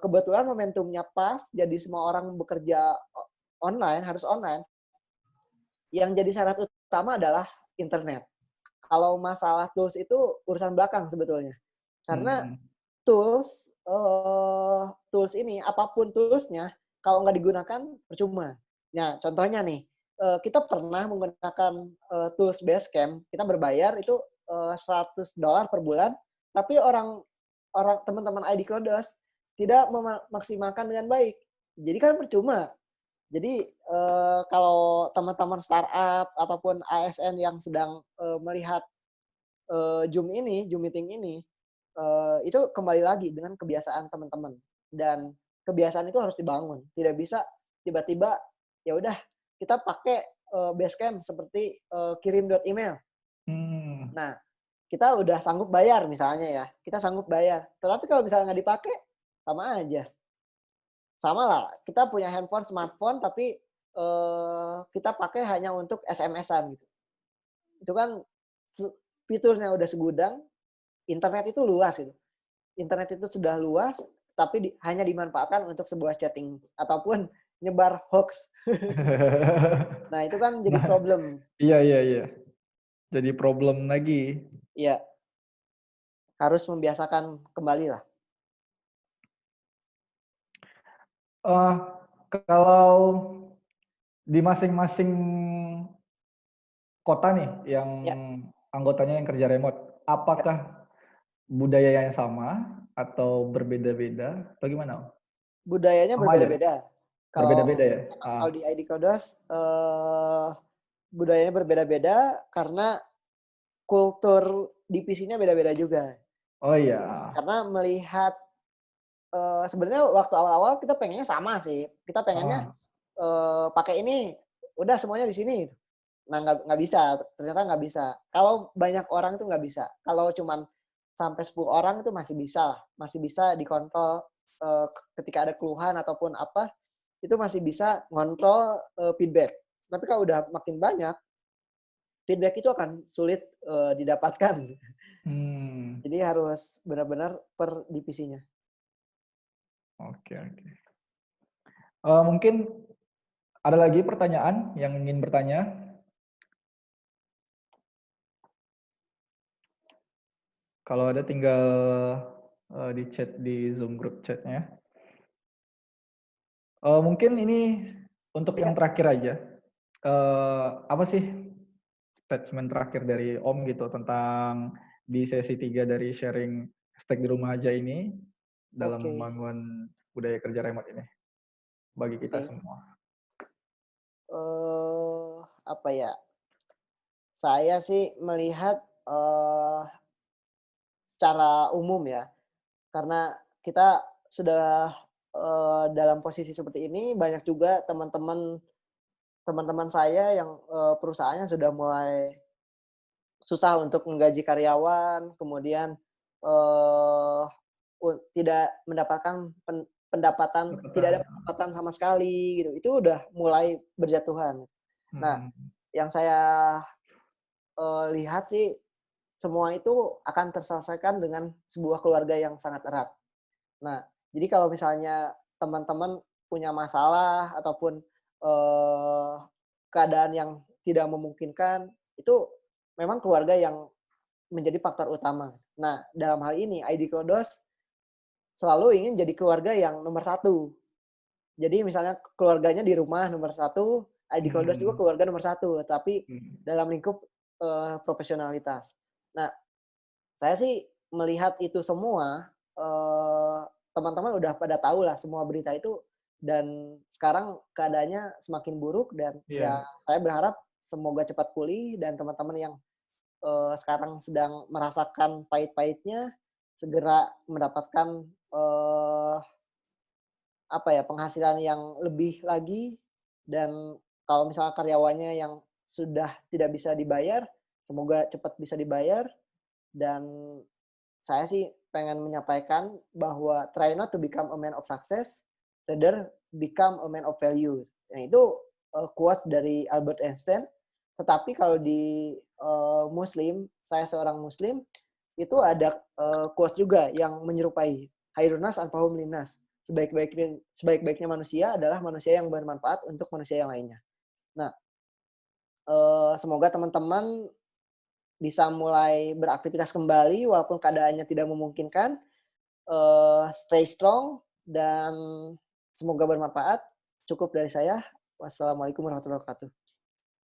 kebetulan momentumnya pas, jadi semua orang bekerja online, harus online. Yang jadi syarat utama adalah internet. Kalau masalah tools itu urusan belakang sebetulnya. Karena Hmm. tools tools ini, apapun toolsnya, kalau nggak digunakan percuma. Nah, contohnya nih, kita pernah menggunakan tools Basecamp, kita berbayar itu $100 per bulan, tapi orang teman-teman ID Kodos tidak memaksimalkan dengan baik. Jadi kan percuma. Jadi kalau teman-teman startup ataupun ASN yang sedang melihat Zoom meeting ini, itu kembali lagi dengan kebiasaan teman-teman. Dan kebiasaan itu harus dibangun. Tidak bisa tiba-tiba, ya udah kita pakai Basecamp seperti kirim email. Hmm. Nah, kita udah sanggup bayar misalnya ya. Kita sanggup bayar. Tetapi kalau misalnya nggak dipakai, sama aja. Sama lah, kita punya handphone, smartphone, tapi kita pakai hanya untuk SMS-an gitu. Itu kan fiturnya udah segudang, internet itu luas gitu. Internet itu sudah luas, tapi hanya dimanfaatkan untuk sebuah chatting ataupun nyebar hoax. Nah, itu kan jadi Nah, problem. iya, iya, iya. Jadi problem lagi. Ya, harus membiasakan kembali lah. Kalau di masing-masing kota nih yang Ya, anggotanya yang kerja remote, ya. apakah budaya yang sama atau berbeda-beda atau gimana? Budayanya Sama aja? berbeda-beda. Berbeda-beda ya? Kalau di ID Kodos, budayanya berbeda-beda karena kultur divisinya beda-beda juga. Oh iya. Karena melihat sebenarnya waktu awal-awal kita pengennya sama sih. Kita pengennya Ah, pakai ini, udah semuanya di sini. Nah, nggak bisa. Ternyata nggak bisa. Kalau banyak orang itu nggak bisa. Kalau cuman sampai 10 orang itu masih bisa lah. Masih bisa dikontrol ketika ada keluhan ataupun apa, itu masih bisa ngontrol feedback. Tapi kalau udah makin banyak, feedback itu akan sulit didapatkan. hmm, Jadi harus benar-benar per divisinya. oke, oke. Mungkin ada lagi pertanyaan yang ingin bertanya? Kalau ada tinggal di chat di Zoom group chatnya. Mungkin ini untuk Ya, yang terakhir aja. Apa sih statement terakhir dari Om gitu tentang di sesi 3 dari sharing hashtag di rumah aja ini dalam oke, membangun budaya kerja remote ini bagi kita oke. semua. Apa ya? Saya sih melihat secara umum ya, karena kita sudah dalam posisi seperti ini, banyak juga teman-teman saya yang perusahaannya sudah mulai susah untuk menggaji karyawan, kemudian eh, tidak mendapatkan tidak ada Pendapatan. pendapatan sama sekali gitu. Itu udah mulai berjatuhan. Nah, Hmm, yang saya lihat sih semua itu akan terselesaikan dengan sebuah keluarga yang sangat erat. Nah, jadi kalau misalnya teman-teman punya masalah ataupun eh, keadaan yang tidak memungkinkan, itu memang keluarga yang menjadi faktor utama. Nah, dalam hal ini ID Kodos selalu ingin jadi keluarga yang nomor satu. Jadi misalnya keluarganya di rumah nomor satu, ID Kodos juga hmm, keluarga nomor satu, tapi hmm. dalam lingkup profesionalitas. Nah, saya sih melihat itu semua, teman-teman udah pada tahu lah semua berita itu, dan sekarang keadaannya semakin buruk dan ya Iya. saya berharap semoga cepat pulih dan teman-teman yang sekarang sedang merasakan pahit-pahitnya segera mendapatkan apa ya, penghasilan yang lebih lagi, dan kalau misalnya karyawannya yang sudah tidak bisa dibayar, semoga cepat bisa dibayar dan saya sih pengen menyampaikan bahwa try not to become a man of success, rather become a man of value. Nah, itu quote dari Albert Einstein. Tetapi kalau di Muslim, saya seorang Muslim, itu ada quote juga yang menyerupai. Khairun nas anfa'uhum linnas. Sebaik-baiknya manusia adalah manusia yang bermanfaat untuk manusia yang lainnya. Nah, semoga teman-teman bisa mulai beraktivitas kembali walaupun keadaannya tidak memungkinkan. Stay strong dan semoga bermanfaat. Cukup dari saya. Wassalamualaikum warahmatullahi wabarakatuh.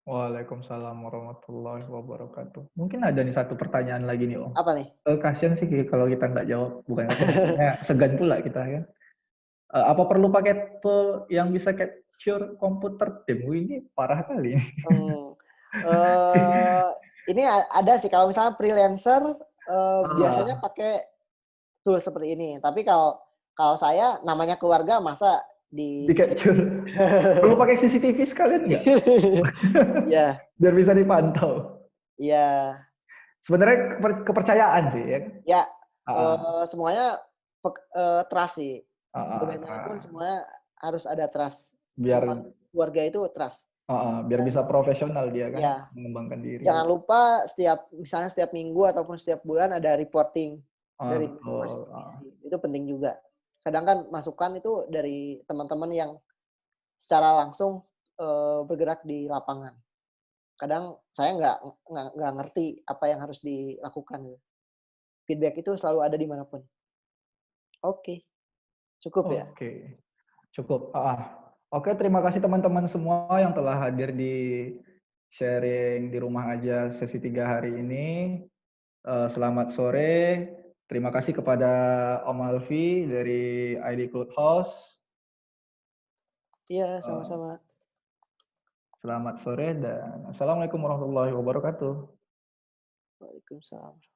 Waalaikumsalam warahmatullahi wabarakatuh. Mungkin ada nih satu pertanyaan lagi nih, Om. Apa nih? Kasian sih kalau kita nggak jawab. Bukan kasian, segan pula kita ya. Apa perlu pakai tool yang bisa capture komputer tim? Wih, ini parah kali. Ini ada sih kalau misalnya freelancer biasanya pakai tool seperti ini. Tapi kalau saya namanya keluarga masa di capture. Perlu pakai CCTV sekalian nggak? Ya. Biar bisa dipantau. Iya. Sebenarnya kepercayaan sih ya. Ya. Semuanya trust sih. Bagaimanapun Ah. semuanya harus ada trust. Biar semua keluarga itu trust. Biar bisa profesional dia kan, ya, mengembangkan diri. Jangan lupa misalnya setiap minggu ataupun setiap bulan ada reporting dari masing-masing divisi. Itu penting juga. Kadang kan masukan itu dari teman-teman yang secara langsung bergerak di lapangan. Kadang saya nggak ngerti apa yang harus dilakukan. Feedback itu selalu ada dimanapun. Oke. Cukup ya? Oke. Cukup. Oke, terima kasih teman-teman semua yang telah hadir di sharing di rumah aja sesi 3 hari ini. Selamat sore. Terima kasih kepada Om Alfi dari ID Cloud House. Iya, sama-sama. Selamat sore dan Assalamualaikum warahmatullahi wabarakatuh. Waalaikumsalam.